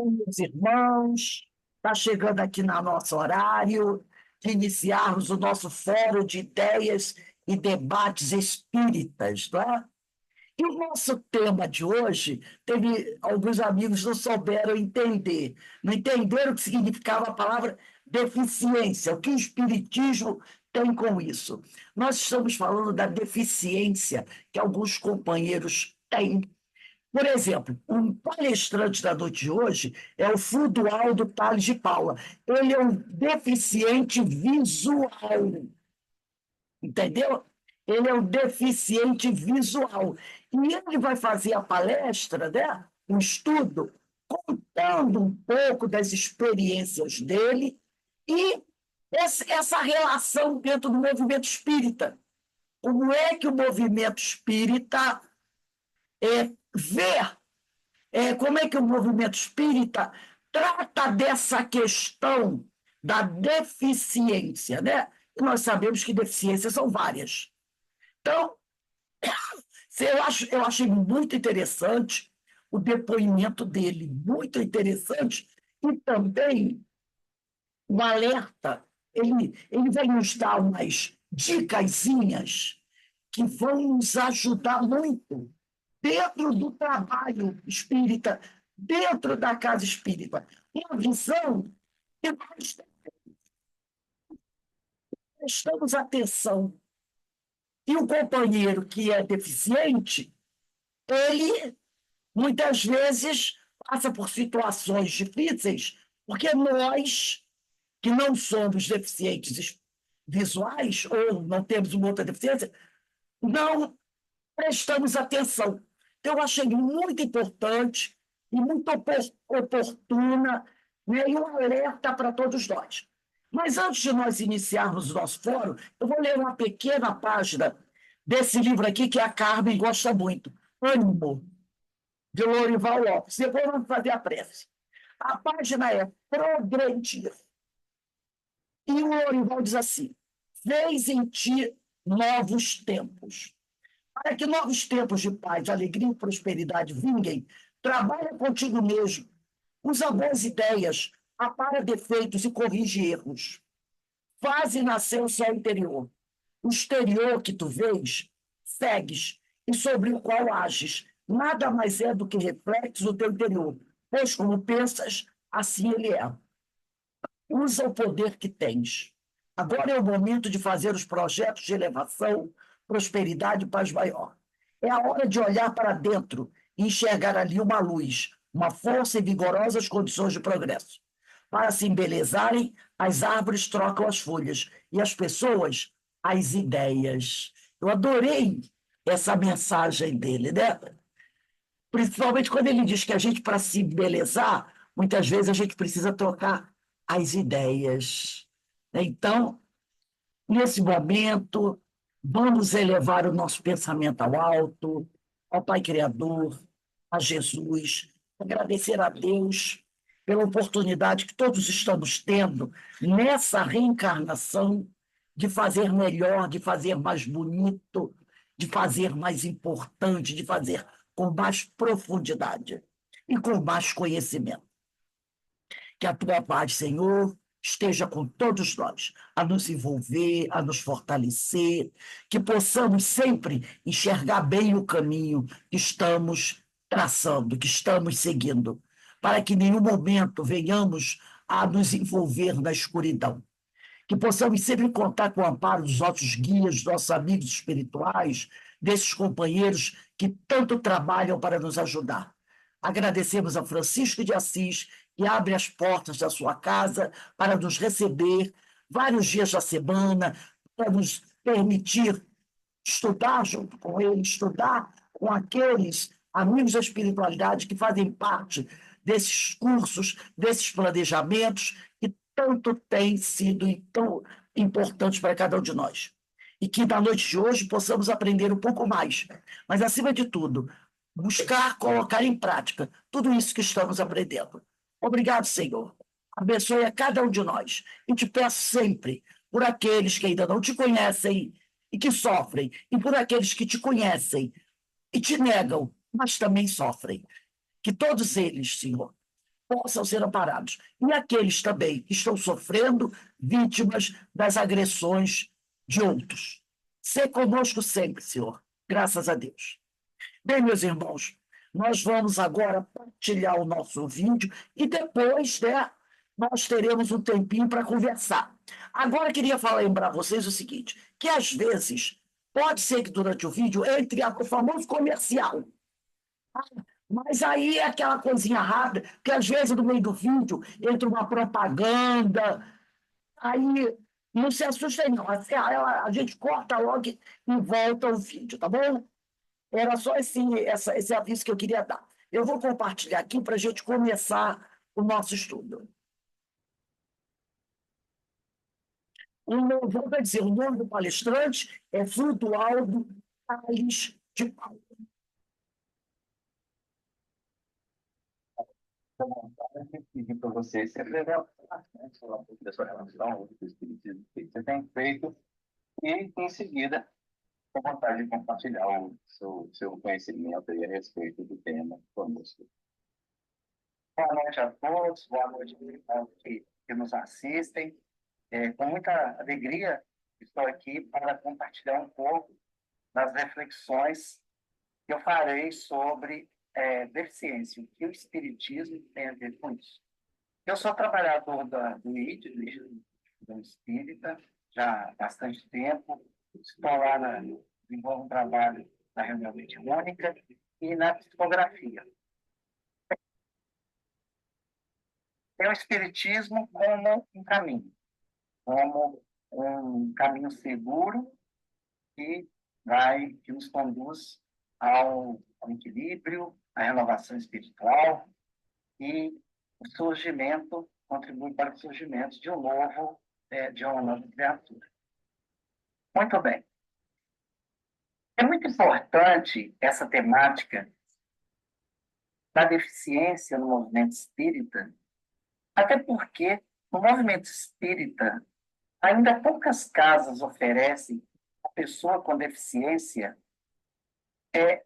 Meus irmãos, está chegando aqui no nosso horário de iniciarmos o nosso fórum de ideias e debates espíritas, não é? E o nosso tema de hoje, teve alguns amigos que não souberam entender, não entenderam o que significava a palavra deficiência, o que o espiritismo tem com isso. Nós estamos falando da deficiência que alguns companheiros têm. Por exemplo, um palestrante da noite de hoje é o Fludoaldo Tales de Paula. Ele é um deficiente visual, entendeu? Ele é um deficiente visual. E ele vai fazer a palestra, né? Um estudo, contando um pouco das experiências dele e essa relação dentro do movimento espírita. Como é que o movimento espírita vê como é que o movimento espírita trata dessa questão da deficiência, né? E nós sabemos que deficiências são várias. Então, eu achei muito interessante o depoimento dele, muito interessante, e também o alerta. Ele vai nos dar umas dicasinhas que vão nos ajudar muito dentro do trabalho espírita, dentro da casa espírita. Uma visão que nós prestamos atenção. E o companheiro que é deficiente, ele muitas vezes passa por situações difíceis, porque nós, que não somos deficientes visuais, ou não temos uma outra deficiência, não prestamos atenção. Então, eu achei muito importante e muito oportuna, né, e um alerta para todos nós. Mas antes de nós iniciarmos o nosso fórum, eu vou ler uma pequena página desse livro aqui que a Carmen gosta muito, Ânimo, de Lorival Lopes. Depois vamos fazer a prece. A página é Progredir. E o Lorival diz assim: Vês em ti novos tempos. Para que novos tempos de paz, alegria e prosperidade vinguem, trabalha contigo mesmo, usa boas ideias, apara defeitos e corrige erros. Faze nascer o céu interior. O exterior que tu vês, segues, e sobre o qual ages, nada mais é do que reflexo do teu interior, pois como pensas, assim ele é. Usa o poder que tens. Agora é o momento de fazer os projetos de elevação, prosperidade e paz maior. É a hora de olhar para dentro e enxergar ali uma luz, uma força e vigorosas condições de progresso. Para se embelezarem, as árvores trocam as folhas e as pessoas as ideias. Eu adorei essa mensagem dele, né? Principalmente quando ele diz que a gente, para se embelezar, muitas vezes a gente precisa trocar as ideias. Então, nesse momento, vamos elevar o nosso pensamento ao alto, ao Pai Criador, a Jesus, agradecer a Deus pela oportunidade que todos estamos tendo nessa reencarnação de fazer melhor, de fazer mais bonito, de fazer mais importante, de fazer com mais profundidade e com mais conhecimento. Que a tua paz, Senhor, esteja com todos nós, a nos envolver, a nos fortalecer, que possamos sempre enxergar bem o caminho que estamos traçando, que estamos seguindo, para que em nenhum momento venhamos a nos envolver na escuridão. Que possamos sempre contar com o amparo dos nossos guias, dos nossos amigos espirituais, desses companheiros que tanto trabalham para nos ajudar. Agradecemos a Francisco de Assis, que abre as portas da sua casa para nos receber vários dias da semana, para nos permitir estudar junto com ele, estudar com aqueles amigos da espiritualidade que fazem parte desses cursos, desses planejamentos que tanto têm sido tão importantes para cada um de nós. E que na noite de hoje possamos aprender um pouco mais, mas acima de tudo, buscar colocar em prática tudo isso que estamos aprendendo. Obrigado, Senhor. Abençoe a cada um de nós. E te peço sempre por aqueles que ainda não te conhecem e que sofrem, e por aqueles que te conhecem e te negam, mas também sofrem. Que todos eles, Senhor, possam ser amparados. E aqueles também que estão sofrendo, vítimas das agressões de outros. Sê conosco sempre, Senhor. Graças a Deus. Bem, meus irmãos, nós vamos agora partilhar o nosso vídeo e depois, né, nós teremos um tempinho para conversar. Agora, queria lembrar vocês o seguinte, que às vezes, pode ser que durante o vídeo entre o famoso comercial, mas aí é aquela coisinha rápida, que às vezes no meio do vídeo entra uma propaganda, aí não se assustem não, a gente corta logo e volta ao vídeo, tá bom? Era só esse aviso que eu queria dar. Eu vou compartilhar aqui para a gente começar o nosso estudo. Vou dizer, o nome do palestrante é Frutualdo Tales de Paula. Pedir para você se apresentar, né, falar um pouco da sua relação, do espiritismo que você tem feito, e, em seguida, com vontade de compartilhar o seu conhecimento aí a respeito do tema conosco. Boa noite a todos, boa noite aos que nos assistem. Com muita alegria, estou aqui para compartilhar um pouco das reflexões que eu farei sobre deficiência, o que o espiritismo tem a ver com isso. Eu sou trabalhador do ID, do Instituto Espírita, já há bastante tempo. Estou lá, desenvolvo um trabalho na reunião mediúnica e na psicografia. Tem o Espiritismo como um caminho seguro que nos conduz ao equilíbrio, à renovação espiritual e o surgimento, contribui para o surgimento de de uma nova criatura. Muito bem. É muito importante essa temática da deficiência no movimento espírita, até porque no movimento espírita ainda poucas casas oferecem à pessoa com deficiência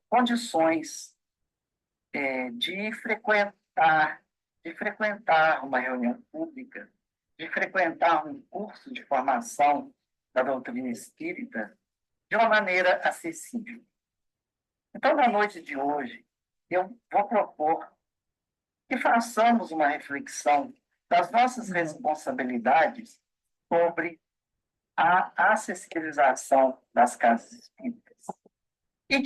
condições de frequentar uma reunião pública, de frequentar um curso de formação da doutrina espírita de uma maneira acessível. Então, na noite de hoje, eu vou propor que façamos uma reflexão das nossas responsabilidades sobre a acessibilização das casas espíritas e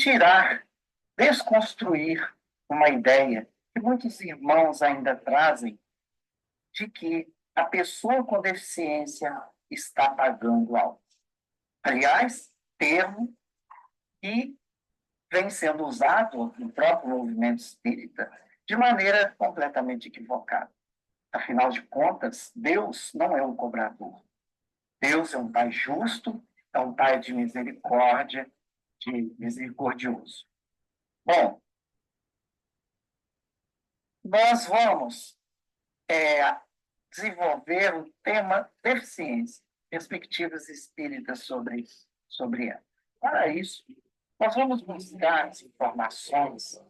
desconstruir uma ideia que muitos irmãos ainda trazem de que a pessoa com deficiência está pagando algo. Aliás, termo que vem sendo usado no próprio movimento espírita de maneira completamente equivocada. Afinal de contas, Deus não é um cobrador. Deus é um Pai justo, é um Pai de misericórdia, de misericordioso. Bom, nós vamos desenvolver o tema deficiência, perspectivas espíritas sobre ela. Para isso, nós vamos buscar as informações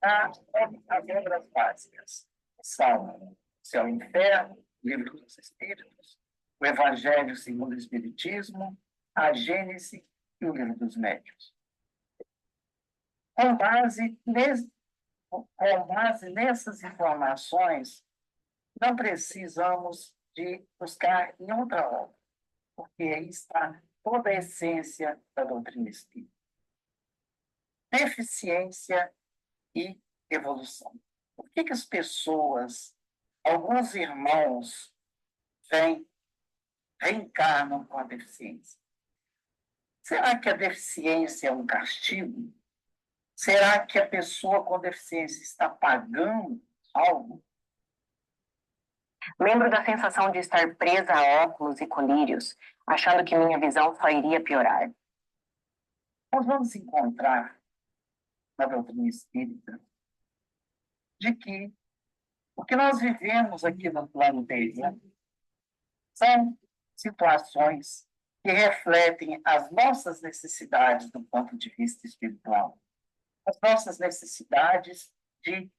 as obras básicas, que são o Céu e o Inferno, o Livro dos Espíritos, o Evangelho segundo o Espiritismo, a Gênese e o Livro dos Médiuns. Com base nessas informações, não precisamos de buscar em outra obra, porque aí está toda a essência da doutrina espírita. Deficiência e evolução. Por que as pessoas, alguns irmãos, reencarnam com a deficiência? Será que a deficiência é um castigo? Será que a pessoa com deficiência está pagando algo? Lembro da sensação de estar presa a óculos e colírios, achando que minha visão só iria piorar. Nós vamos encontrar na doutrina espírita de que o que nós vivemos aqui no plano Terra são situações que refletem as nossas necessidades do ponto de vista espiritual, as nossas necessidades de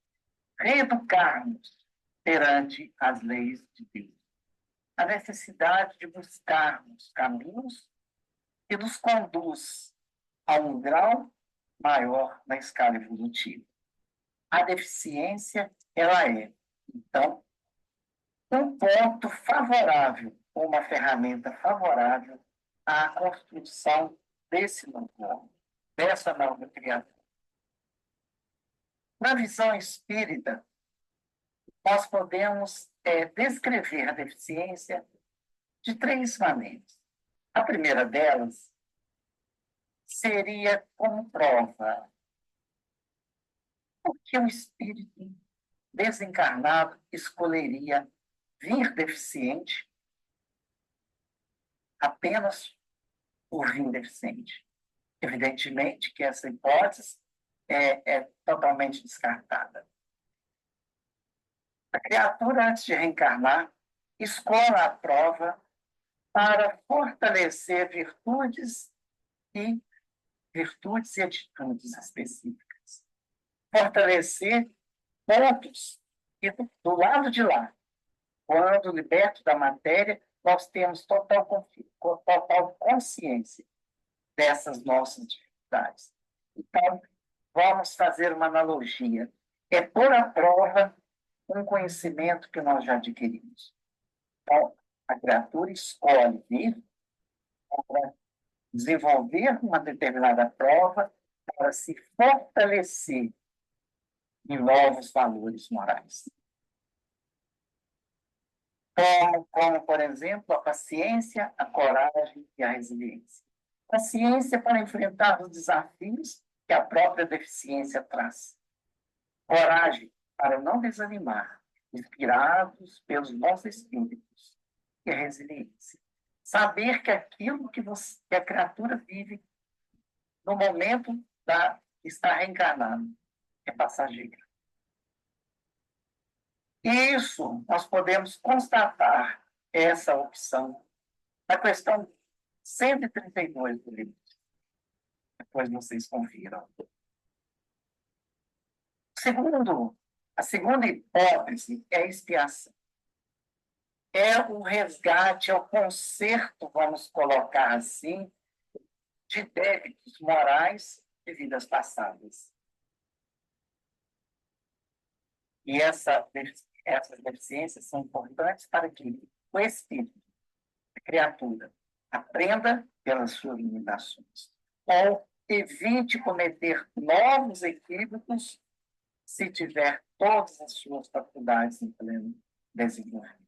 reeducarmos perante as leis de Deus. A necessidade de buscarmos caminhos que nos conduz a um grau maior na escala evolutiva. A deficiência, ela é, então, um ponto favorável, uma ferramenta favorável à construção desse novo homem, dessa nova criatura. Na visão espírita, nós podemos descrever a deficiência de três maneiras. A primeira delas seria como prova. Por que o espírito desencarnado escolheria vir deficiente apenas por vir deficiente? Evidentemente que essa hipótese é totalmente descartada. A criatura, antes de reencarnar, escolhe a prova para fortalecer virtudes e atitudes específicas. Fortalecer pontos que, do lado de lá, quando liberto da matéria, nós temos total consciência dessas nossas dificuldades. Então, vamos fazer uma analogia. É pôr à prova um conhecimento que nós já adquirimos. Então, a criatura escolhe vir para desenvolver uma determinada prova para se fortalecer em novos valores morais. Como, por exemplo, a paciência, a coragem e a resiliência. Paciência para enfrentar os desafios que a própria deficiência traz. Coragem para não desanimar, inspirados pelos bons espíritos. E a resiliência. Saber que aquilo que a criatura vive no momento de estar reencarnado é passageiro. E isso nós podemos constatar essa opção na questão 132 do livro. Depois vocês confiram. A segunda hipótese é a expiação. É o resgate, é o conserto, vamos colocar assim, de débitos morais de vidas passadas. E essas deficiências são importantes para que o espírito, a criatura, aprenda pelas suas limitações, ou evite cometer novos equívocos se tiver todas as suas faculdades em pleno desenvolvimento.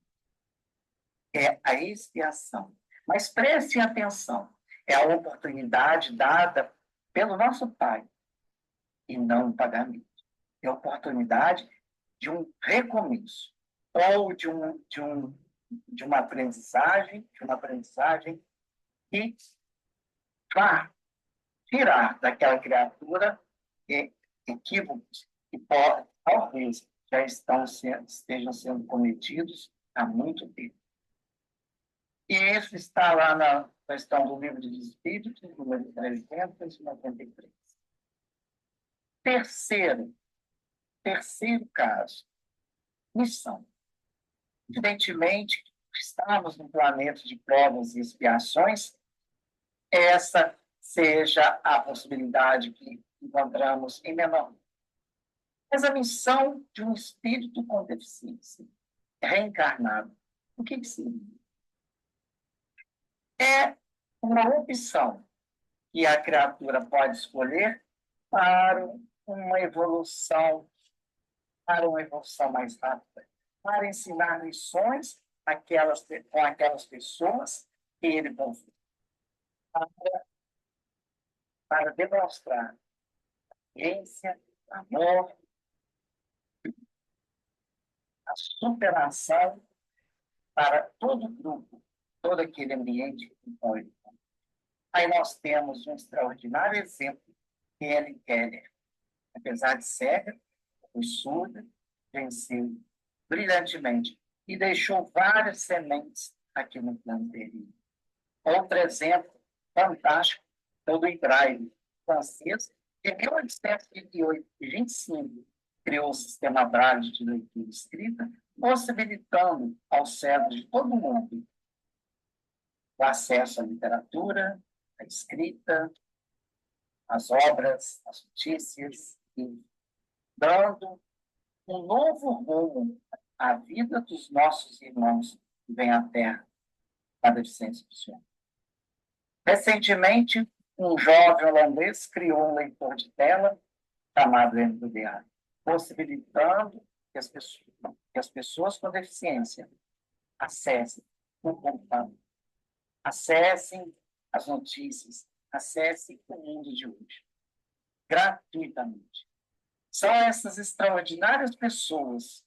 É a expiação. Mas prestem atenção, é a oportunidade dada pelo nosso Pai, e não um pagamento. É a oportunidade de um recomeço, ou de uma aprendizagem que vai tirar daquela criatura equívocos que talvez já estejam sendo cometidos há muito tempo. E isso está lá na questão do Livro dos Espíritos, número 393. Terceiro caso, missão. Evidentemente, estamos num planeta de provas e expiações, essa seja a possibilidade que encontramos em menor. Mas a missão de um espírito com deficiência reencarnado, o que seria? É uma opção que a criatura pode escolher para uma evolução mais rápida, para ensinar lições com aquelas pessoas que ele confia, para demonstrar ciência, amor, a superação para todo o grupo, todo aquele ambiente que pode. Aí nós temos um extraordinário exemplo, que é Helen Keller. Apesar de cega, foi surda, venceu brilhantemente e deixou várias sementes aqui no plano terreno. Outro exemplo fantástico é o do Braille francês, que em 1825 criou o sistema Braille de leitura escrita, em possibilitando aos cegos de todo mundo o acesso à literatura, à escrita, às obras, às notícias, e dando um novo rumo à vida dos nossos irmãos que vêm à Terra com a deficiência visual. Recentemente, um jovem holandês criou um leitor de tela chamado MDA, possibilitando que as pessoas com deficiência acessem o computador, acessem as notícias, acessem o mundo de hoje, gratuitamente. São essas extraordinárias pessoas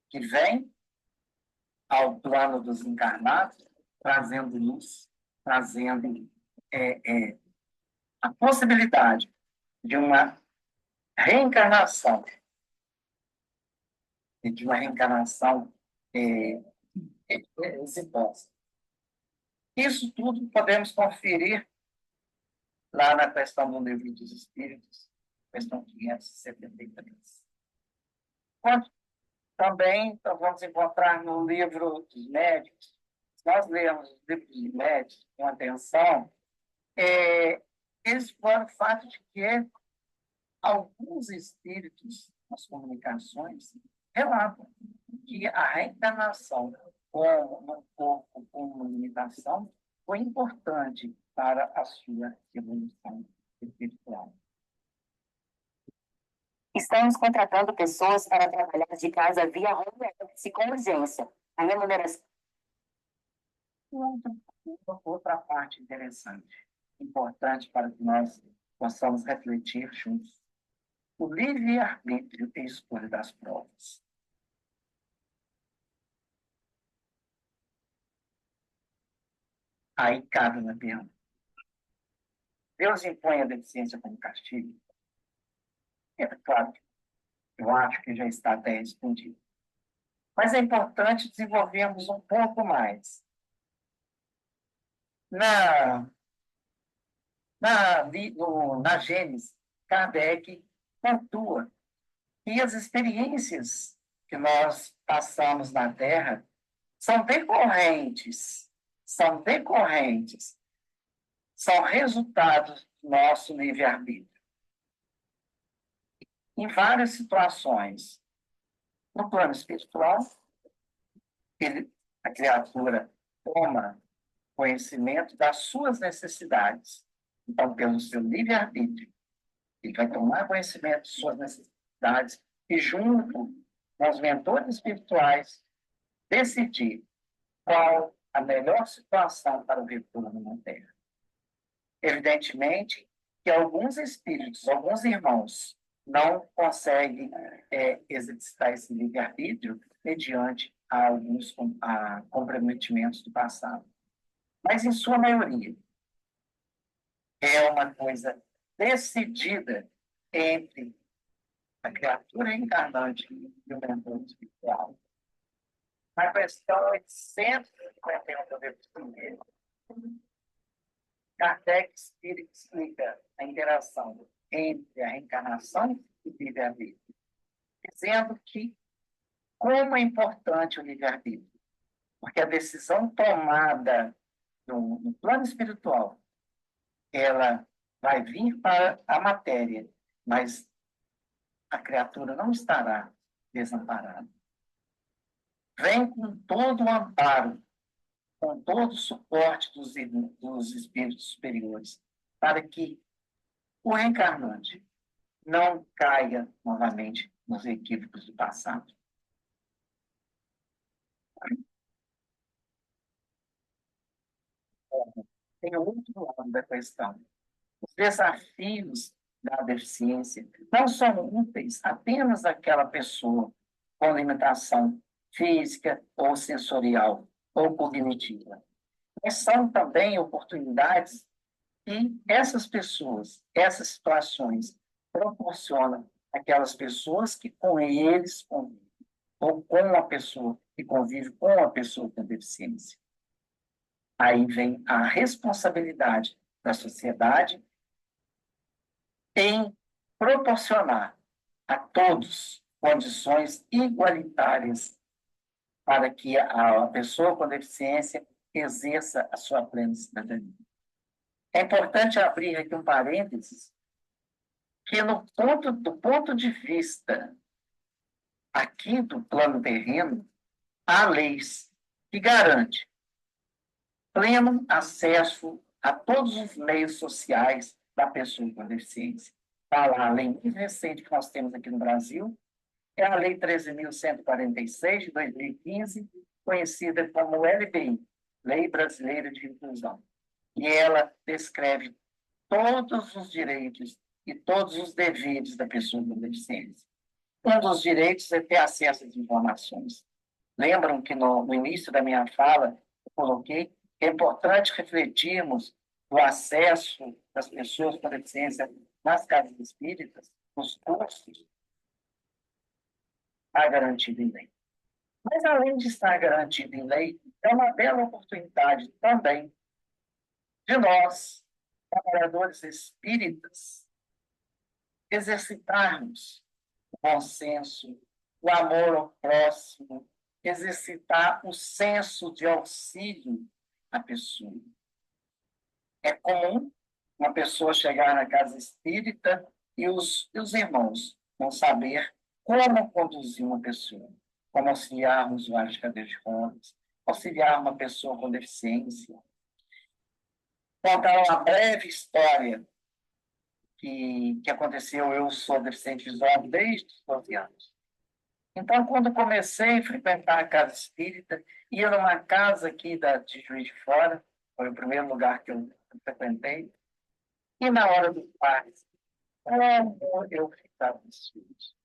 que vêm ao plano dos encarnados, trazendo luz, trazendo a possibilidade de uma reencarnação, e de uma reencarnação exitosa. Isso tudo podemos conferir lá na questão do Livro dos Espíritos, questão 573. Também vamos encontrar no Livro dos Médicos. Se nós lermos os livros dos médicos com atenção, eles exploram o fato de que alguns espíritos, nas comunicações, relatam que a reencarnação no corpo com uma limitação foi importante para a sua evolução espiritual. Estamos contratando pessoas para trabalhar de casa via home office com urgência. A remuneração. Outra parte interessante, importante para que nós possamos refletir juntos. O livre-arbítrio e escolha das provas. Aí cabe uma pergunta. Deus impõe a deficiência como castigo? É claro que eu acho que já está até respondido. Mas é importante desenvolvermos um pouco mais. Na Gênesis, Kardec pontua que as experiências que nós passamos na Terra são resultados do nosso livre-arbítrio. Em várias situações, no plano espiritual, a criatura toma conhecimento das suas necessidades. Então, pelo seu livre-arbítrio, ele vai tomar conhecimento de suas necessidades e, junto com os mentores espirituais, decidir qual a melhor situação para o retorno na Terra. Evidentemente que alguns espíritos, alguns irmãos, não conseguem exercitar esse livre-arbítrio mediante alguns comprometimentos do passado. Mas, em sua maioria, é uma coisa decidida entre a criatura encarnante e o mentor espiritual. Na questão 851 do livro primeiro, Kardec explica a interação entre a reencarnação e o livre-arbítrio, dizendo que como é importante o livre-arbítrio, porque a decisão tomada no plano espiritual, ela vai vir para a matéria, mas a criatura não estará desamparada. Vem com todo o amparo, com todo o suporte dos espíritos superiores, para que o reencarnante não caia novamente nos equívocos do passado. Tem outro lado da questão. Os desafios da deficiência não são úteis apenas àquela pessoa com limitação física ou sensorial ou cognitiva, mas são também oportunidades que essas pessoas, essas situações, proporcionam àquelas pessoas que com eles convivem, ou com a pessoa que convive com a pessoa com deficiência. Aí vem a responsabilidade da sociedade em proporcionar a todos condições igualitárias para que a pessoa com deficiência exerça a sua plena cidadania. É importante abrir aqui um parênteses, que do ponto de vista aqui do plano terreno, há leis que garantem pleno acesso a todos os meios sociais da pessoa com deficiência. Está lá a lei mais recente que nós temos aqui no Brasil, é a Lei 13.146, de 2015, conhecida como LBI, Lei Brasileira de Inclusão. E ela descreve todos os direitos e todos os deveres da pessoa com deficiência. Um dos direitos é ter acesso às informações. Lembram que no início da minha fala eu coloquei que é importante refletirmos o acesso das pessoas com deficiência nas casas espíritas, nos cursos, está garantido em lei. Mas, além de estar garantido em lei, é uma bela oportunidade também de nós, trabalhadores espíritas, exercitarmos o bom senso, o amor ao próximo, exercitar o senso de auxílio à pessoa. É comum uma pessoa chegar na casa espírita e os irmãos não saber como conduzir uma pessoa, como auxiliar um usuário de cadeira de rodas, auxiliar uma pessoa com deficiência. Contar uma breve história que aconteceu. Eu sou deficiente visual desde os 12 anos. Então, quando comecei a frequentar a casa espírita, ia numa casa aqui de Juiz de Fora, foi o primeiro lugar que eu frequentei, e na hora do paz, como eu ficava ansioso.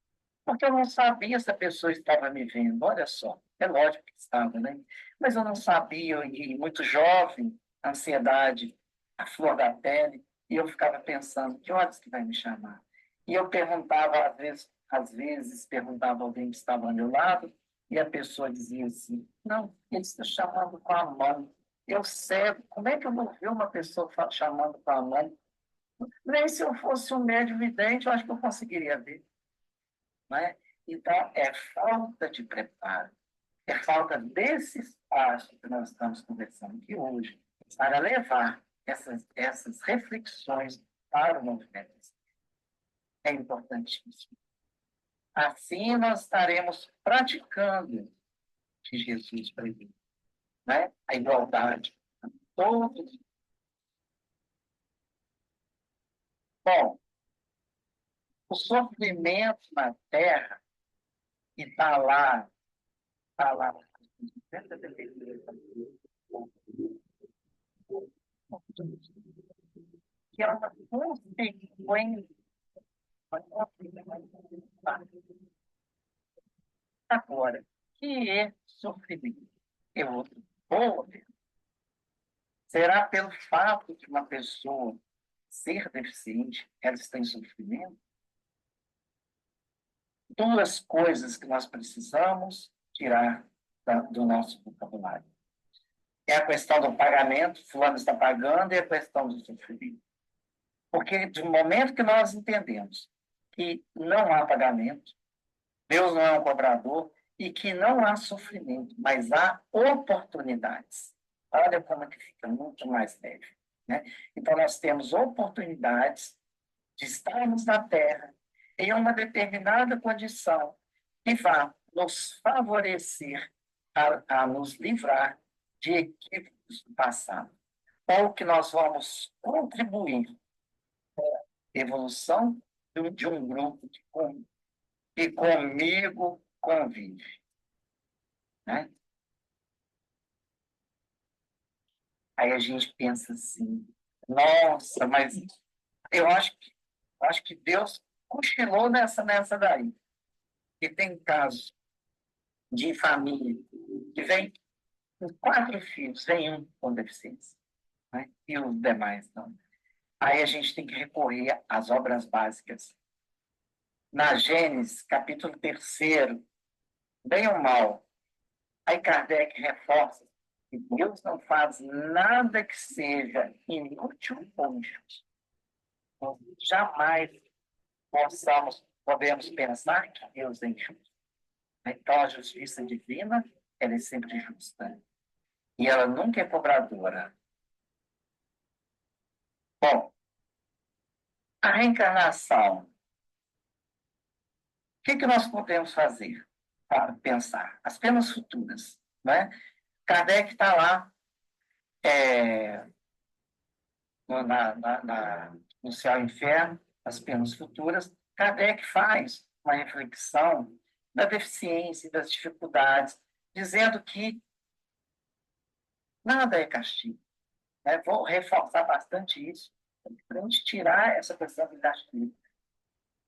Porque eu não sabia se a pessoa estava me vendo. Olha só, é lógico que estava, né? Mas eu não sabia, e muito jovem, a ansiedade, a flor da pele, e eu ficava pensando, que horas que vai me chamar? E eu perguntava, às vezes perguntava a alguém que estava ao meu lado, e a pessoa dizia assim, não, ele está chamando com a mão. Eu cego, como é que eu vou ver uma pessoa chamando com a mão? Nem se eu fosse um médium vidente, eu acho que eu conseguiria ver. Não é? Então, é falta de preparo, é falta desse espaço que nós estamos conversando aqui hoje, para levar essas reflexões para o movimento. É importantíssimo. Assim, nós estaremos praticando o que Jesus pregou, né? A igualdade. Todos. Bom, o sofrimento na Terra, que está lá, que é uma consequência. Agora, que é sofrimento? É outro ponto. Será pelo fato de uma pessoa ser deficiente, ela está em sofrimento? Duas coisas que nós precisamos tirar do nosso vocabulário. É a questão do pagamento, fulano está pagando, e a questão do sofrimento. Porque, de momento que nós entendemos que não há pagamento, Deus não é um cobrador, e que não há sofrimento, mas há oportunidades. Olha como é que fica muito mais leve, né? Então, nós temos oportunidades de estarmos na Terra em uma determinada condição que vá nos favorecer a nos livrar de equívocos do passado, ou que nós vamos contribuir para a evolução de um grupo que comigo convive, né? Aí a gente pensa assim, nossa, mas eu acho que Deus cochilou nessa daí. E tem casos de família que vem com 4 filhos, vem um com deficiência, né? E os demais não. Aí a gente tem que recorrer às obras básicas. Na Gênesis, capítulo 3, bem ou mal, aí Kardec reforça que Deus não faz nada que seja inútil ou injusto. Nós jamais podemos pensar que Deus é injusto. Então, a justiça divina ela é sempre justa. E ela nunca é cobradora. Bom, a reencarnação. O que nós podemos fazer para pensar? As penas futuras, né? Kardec está lá no Céu e Inferno, as penas futuras. Kardec faz uma reflexão da deficiência e das dificuldades, dizendo que nada é castigo. Né? Vou reforçar bastante isso, para a gente tirar essa questão do castigo.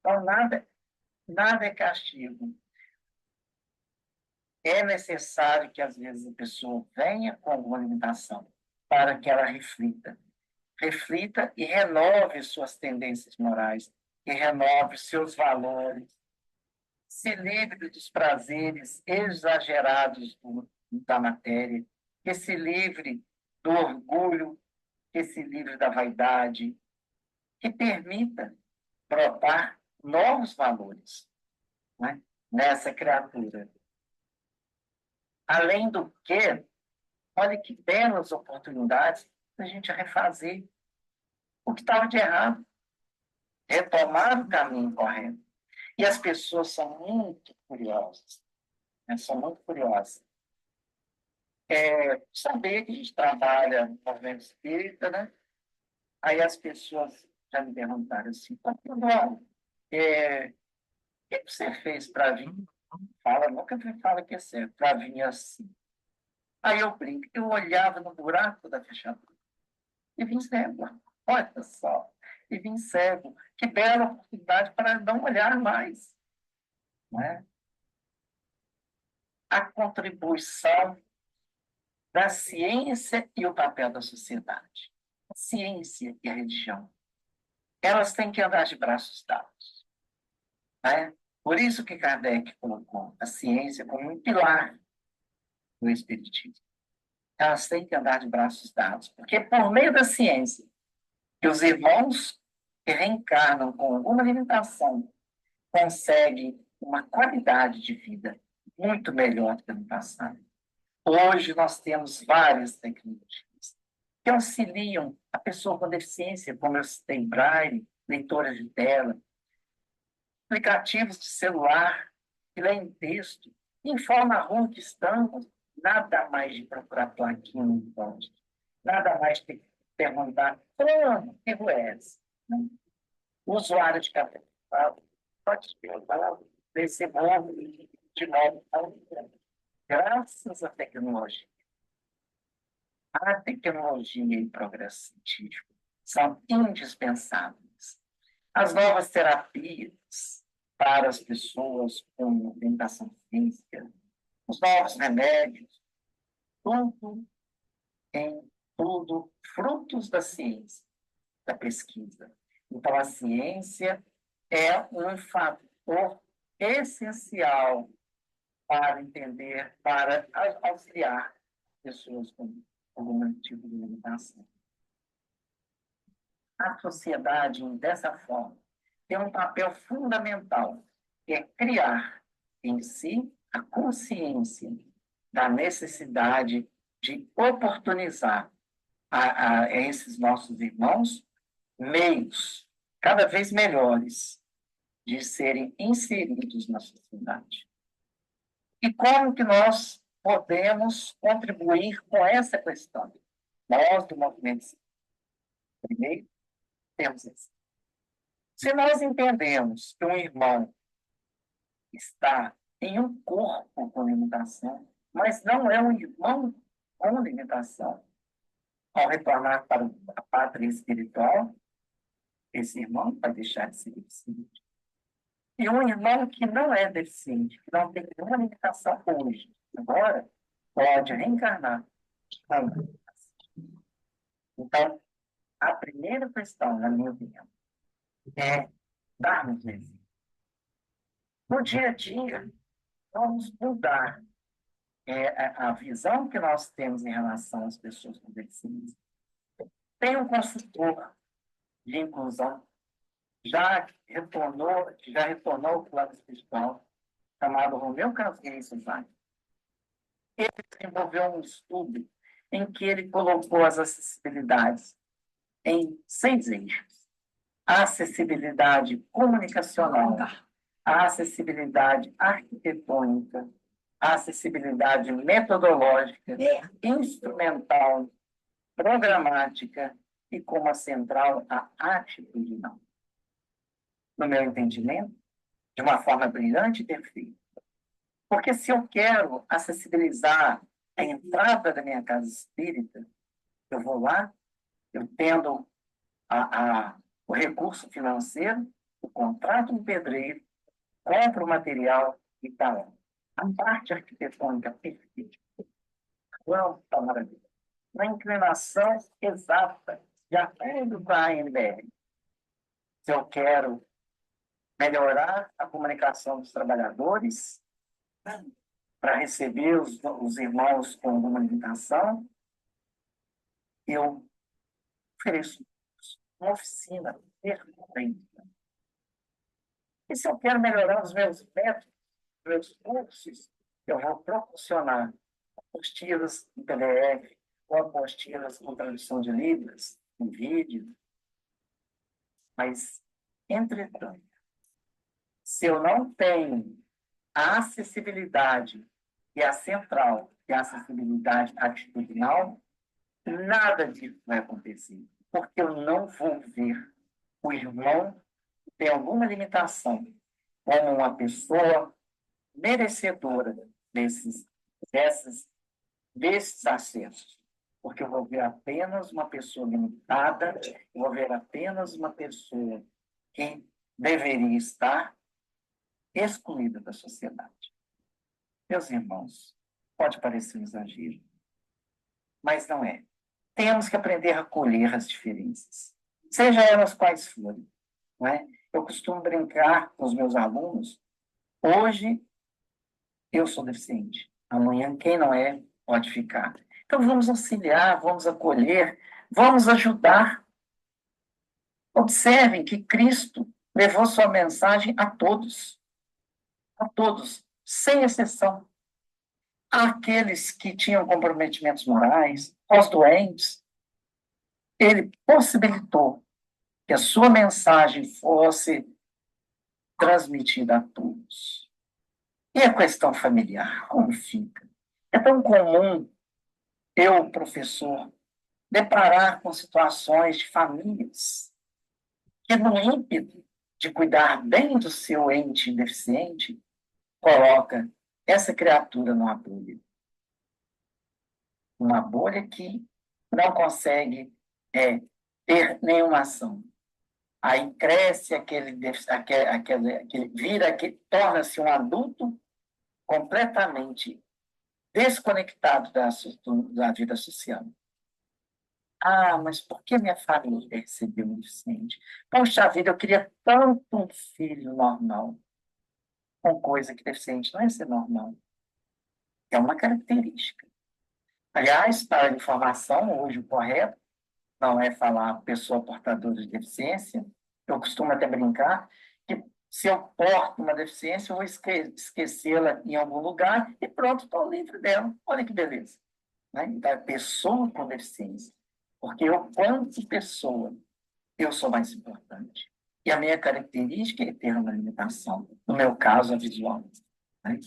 Então, nada é castigo. É necessário que, às vezes, a pessoa venha com alguma limitação para que ela reflita e renove suas tendências morais, e renove seus valores, se livre dos prazeres exagerados da matéria, que se livre do orgulho, que se livre da vaidade, que permita brotar novos valores, né, nessa criatura. Além do que, olha que belas oportunidades para a gente refazer o que estava de errado, retomar o caminho correto. E as pessoas são muito curiosas, né? São muito curiosas. Saber que a gente trabalha no movimento espírita, né? Aí as pessoas já me perguntaram assim, o que você fez para vir? Nunca me fala que é certo, para vir assim. Aí eu brinco, eu olhava no buraco da fechadura e vim cego. Olha só, e vim cego. Que bela oportunidade para não olhar mais. Né? A contribuição da ciência e o papel da sociedade. A ciência e a religião. Elas têm que andar de braços dados. Né? Por isso que Kardec colocou a ciência como um pilar do espiritismo. Elas têm que andar de braços dados, porque por meio da ciência, que os irmãos que reencarnam com alguma limitação conseguem uma qualidade de vida muito melhor do que no passado. Hoje nós temos várias tecnologias que auxiliam a pessoa com deficiência, como eu citei, Braille, leitoras de tela, aplicativos de celular, que leem texto, informam a rua que estamos, nada mais de procurar plaquinha no poste, nada mais de perguntar, que rua é essa? O usuário de café pode falar desse modo de modo graças à tecnologia. A tecnologia e o progresso científico são indispensáveis. As novas terapias para as pessoas com limitação física, os novos remédios, tudo frutos da ciência, da pesquisa. Então, a ciência é um fator essencial para entender, para auxiliar pessoas com algum tipo de limitação. A sociedade, dessa forma, tem um papel fundamental, que é criar em si a consciência da necessidade de oportunizar a esses nossos irmãos meios cada vez melhores de serem inseridos na sociedade. E como que nós podemos contribuir com essa questão? Nós, do movimento, primeiro, temos isso. Se nós entendemos que um irmão está em um corpo com limitação, mas não é um irmão com limitação, ao retornar para a pátria espiritual, esse irmão vai deixar de ser deficiente. E um irmão que não é deficiente, que não tem nenhuma limitação hoje, agora, pode reencarnar. Então, a primeira questão, na minha opinião, é darmos exemplo. No dia a dia, vamos mudar a visão que nós temos em relação às pessoas com deficiência. Tem um consultor de inclusão, já retornou o plano espiritual, chamado Romeu Casgueiro Suzane. ele desenvolveu um estudo em que ele colocou as acessibilidades em 6 eixos. A acessibilidade comunicacional, a acessibilidade arquitetônica, a acessibilidade metodológica, instrumental, programática e como a central, a atitudinal. No meu entendimento, de uma forma brilhante e perfeita. Porque se eu quero acessibilizar a entrada da minha casa espírita, eu vou lá, eu tendo o recurso financeiro, o contrato do pedreiro, compro o material e está lá. A parte arquitetônica perfeita. Está maravilha. Na inclinação exata, de acordo com a ANBR. Se eu quero melhorar a comunicação dos trabalhadores, para receber os irmãos com alguma limitação, eu ofereço uma oficina perfeita. E se eu quero melhorar os meus métodos, meus cursos, eu vou proporcionar apostilas em PDF ou apostilas com tradução de livros, em vídeo. Mas, entretanto, se eu não tenho a acessibilidade e a central, que é a acessibilidade atitudinal, nada disso vai acontecer, porque eu não vou ver o irmão que tem alguma limitação como uma pessoa merecedora desses acessos. Porque eu vou ver apenas uma pessoa limitada, eu vou ver apenas uma pessoa que deveria estar excluída da sociedade. Meus irmãos, pode parecer um exagero, mas não é. Temos que aprender a acolher as diferenças, seja elas quais forem. Não é? Eu costumo brincar com os meus alunos, hoje eu sou deficiente, amanhã quem não é pode ficar. Então vamos auxiliar, vamos acolher, vamos ajudar. Observem que Cristo levou sua mensagem a todos, sem exceção. Aqueles que tinham comprometimentos morais, aos doentes, ele possibilitou que a sua mensagem fosse transmitida a todos. E a questão familiar, como fica? É tão comum eu, professor, deparar com situações de famílias que, no ímpeto de cuidar bem do seu ente deficiente, coloca essa criatura numa bolha. Uma bolha que não consegue ter nenhuma ação. Aí cresce torna-se um adulto completamente desconectado da vida social. Ah, mas por que minha família recebeu um deficiente? Poxa vida, eu queria tanto um filho normal. Com coisa que deficiente não é ser normal. É uma característica. Aliás, para a informação, hoje o correto não é falar pessoa portadora de deficiência. Eu costumo até brincar que se eu porto uma deficiência, eu vou esquecê-la em algum lugar e pronto, estou livre dela. Olha que beleza. Né? Então, é pessoa com deficiência. Porque eu, quanto pessoa, eu sou mais importante. E a minha característica é ter uma limitação. No meu caso, a visual. Né?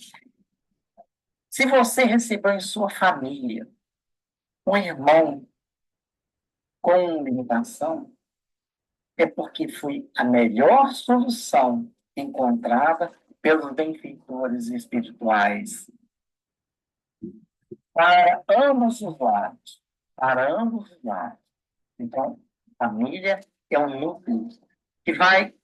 Se você recebeu em sua família um irmão com limitação, é porque foi a melhor solução encontrada pelos benfeitores espirituais para ambos os lados. Para ambos os lados. Então, família é um núcleo que vai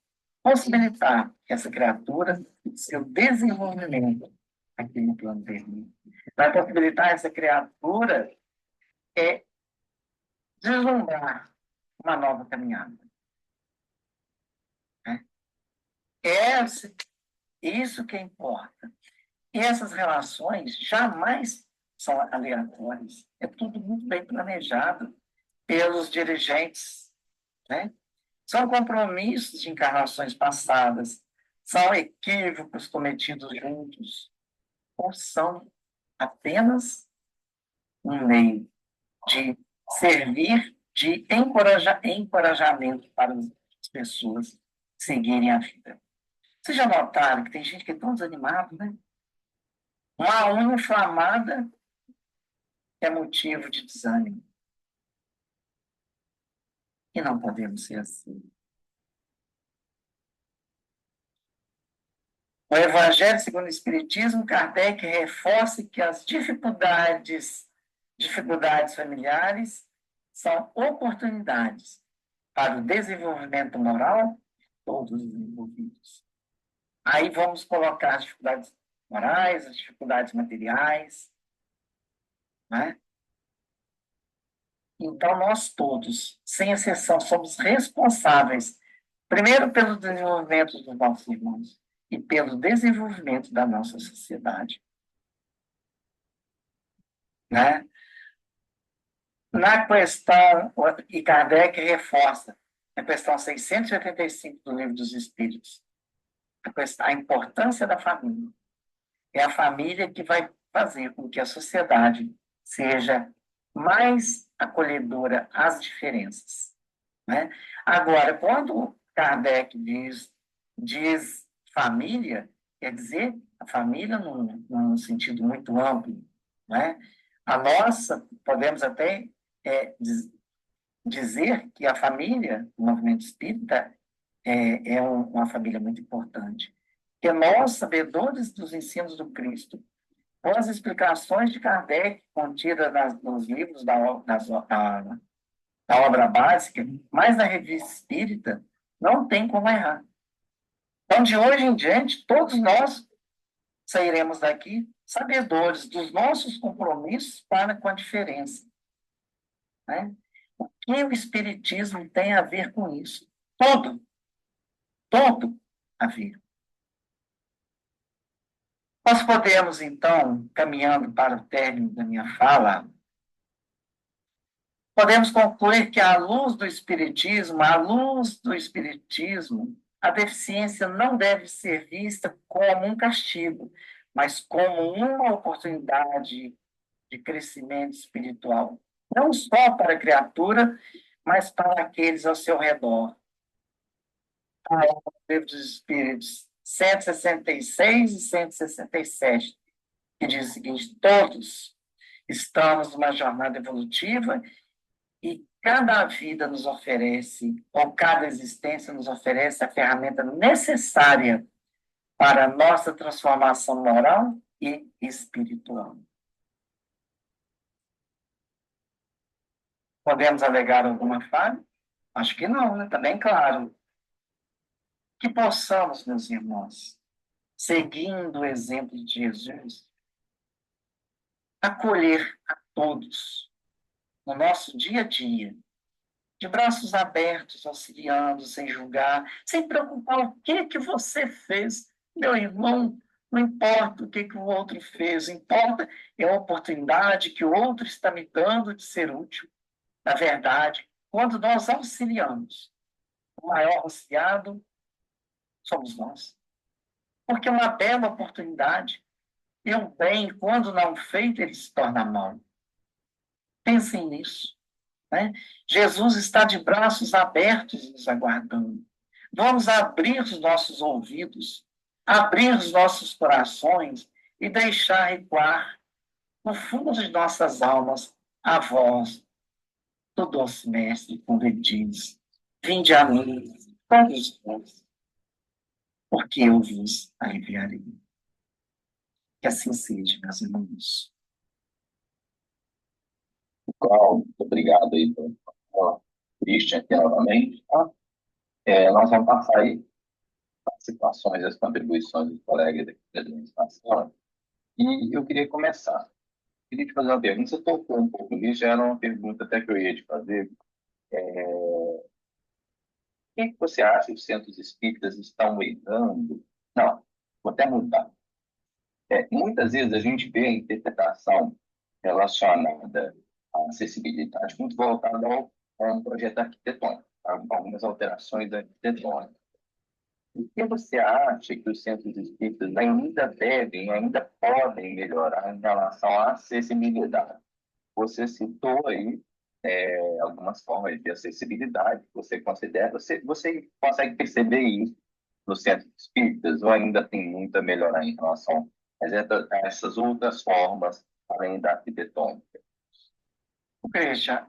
possibilitar essa criatura, seu desenvolvimento aqui no plano terreno. Vai possibilitar essa criatura deslumbrar uma nova caminhada. Né? Isso que importa. E essas relações jamais são aleatórias. É tudo muito bem planejado pelos dirigentes. Né? São compromissos de encarnações passadas, são equívocos cometidos juntos, ou são apenas um meio de servir de encorajamento para as pessoas seguirem a vida. Vocês já notaram que tem gente que é tão desanimada, né? Uma alma inflamada é motivo de desânimo. E não podemos ser assim. No Evangelho segundo o Espiritismo, Kardec reforça que as dificuldades familiares são oportunidades para o desenvolvimento moral de todos os envolvidos. Aí vamos colocar as dificuldades morais, as dificuldades materiais, né? Então, nós todos, sem exceção, somos responsáveis, primeiro pelo desenvolvimento dos nossos irmãos e pelo desenvolvimento da nossa sociedade, né? Na questão, e Kardec reforça, na questão 685 do Livro dos Espíritos, a importância da família. É a família que vai fazer com que a sociedade seja mais acolhedora às diferenças, né? Agora, quando Kardec diz família, quer dizer a família num sentido muito amplo, né? A nossa, podemos até dizer que a família, o movimento espírita, é uma família muito importante. Que nós, sabedores dos ensinos do Cristo, com as explicações de Kardec contidas nos livros da obra básica, mas na revista espírita, não tem como errar. Então, de hoje em diante, todos nós sairemos daqui sabedores dos nossos compromissos para com a diferença, né? O que o Espiritismo tem a ver com isso? Tudo a ver. Nós podemos, então, caminhando para o término da minha fala, podemos concluir que, à luz do Espiritismo, a deficiência não deve ser vista como um castigo, mas como uma oportunidade de crescimento espiritual, não só para a criatura, mas para aqueles ao seu redor. O Livro dos Espíritos 166 e 167, que diz o seguinte: todos estamos numa jornada evolutiva e cada vida nos oferece, ou cada existência nos oferece a ferramenta necessária para a nossa transformação moral e espiritual. Podemos alegar alguma falha? Acho que não, né? Está bem claro. Que possamos, meus irmãos, seguindo o exemplo de Jesus, acolher a todos no nosso dia a dia, de braços abertos, auxiliando, sem julgar, sem preocupar o que você fez, meu irmão. Não importa o que o outro fez, importa é a oportunidade que o outro está me dando de ser útil. Na verdade, quando nós auxiliamos, o maior auxiliado somos nós. Porque é uma bela oportunidade. E o bem, quando não feito, ele se torna mal. Pensem nisso, né? Jesus está de braços abertos nos aguardando. Vamos abrir os nossos ouvidos, abrir os nossos corações e deixar ecoar no fundo de nossas almas a voz do doce mestre, quando ele diz: vinde a mim, todos vós, porque eu vos aliviarei. Que assim seja, meus irmãos. Muito obrigado aí pela Christian aqui novamente. Tá? Nós vamos passar aí participações e as contribuições dos colegas aqui presentes na sala. E eu queria começar. Queria te fazer uma pergunta. Você tocou um pouco nisso, já era uma pergunta até que eu ia te fazer. O que você acha que os centros espíritas estão errando? Não, vou até mudar. Muitas vezes a gente vê a interpretação relacionada à acessibilidade muito voltada a um projeto arquitetônico, a algumas alterações arquitetônicas. O que você acha que os centros espíritas ainda devem, ainda podem melhorar em relação à acessibilidade? Você citou aí algumas formas de acessibilidade que você considera. Você consegue perceber isso nos centros espíritas ou ainda tem muito a melhorar em relação a essas outras formas, além da arquitetônica? Veja,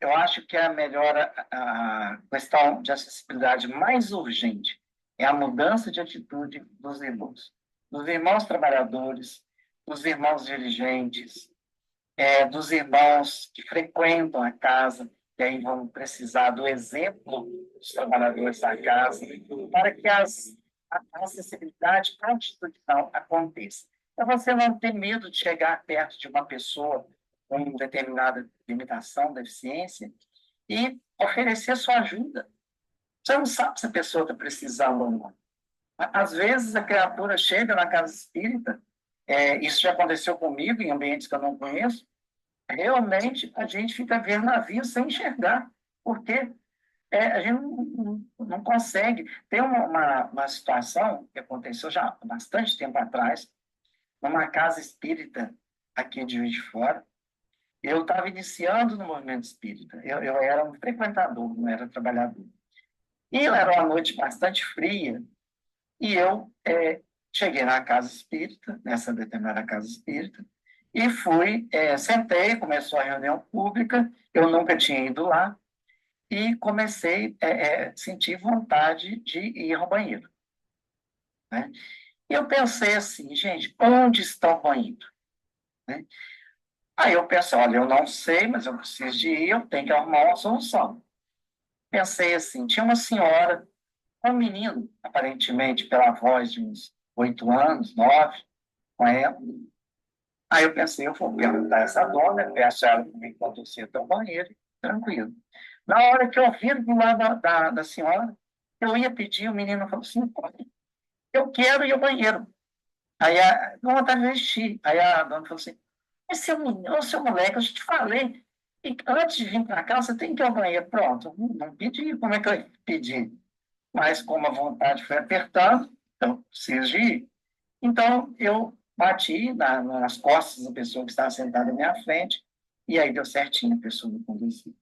eu acho que a questão de acessibilidade mais urgente é a mudança de atitude dos irmãos trabalhadores, dos irmãos dirigentes, dos irmãos que frequentam a casa, que aí vão precisar do exemplo dos trabalhadores da casa, para que a acessibilidade constitucional aconteça. Então, você não ter medo de chegar perto de uma pessoa com determinada limitação, deficiência, e oferecer sua ajuda. Você não sabe se a pessoa está precisando ou não. Às vezes, a criatura chega na casa espírita, isso já aconteceu comigo em ambientes que eu não conheço, realmente a gente fica vendo navio sem enxergar, porque a gente não consegue. Tem uma situação que aconteceu já há bastante tempo atrás, numa casa espírita aqui de Juiz de Fora. Eu estava iniciando no movimento espírita, eu era um frequentador, não era trabalhador. E era uma noite bastante fria, e eu cheguei na casa espírita, nessa determinada casa espírita, e fui, sentei, começou a reunião pública, eu nunca tinha ido lá, e comecei a sentir vontade de ir ao banheiro. Né? E eu pensei assim, gente, onde está o banheiro? Né? Aí eu pensei, olha, eu não sei, mas eu preciso de ir, eu tenho que arrumar uma solução. Pensei assim, tinha uma senhora, um menino, aparentemente pela voz de uns 8 anos, 9, com ela. Aí eu pensei, eu vou perguntar essa dona, peço a ela para me conduzir até o banheiro, tranquilo. Na hora que eu vi do lado da senhora, eu ia pedir, o menino falou assim, eu quero ir ao banheiro. Aí não vontade de vestir. Aí a dona falou assim, seu moleque, eu já te falei, e antes de vir para cá, você tem que ir ao banheiro. Pronto, não pedi, como é que eu ia pedir? Mas como a vontade foi apertando, então preciso de ir. Então, eu bati nas costas da pessoa que estava sentada à minha frente, e aí deu certinho, a pessoa me conduziu.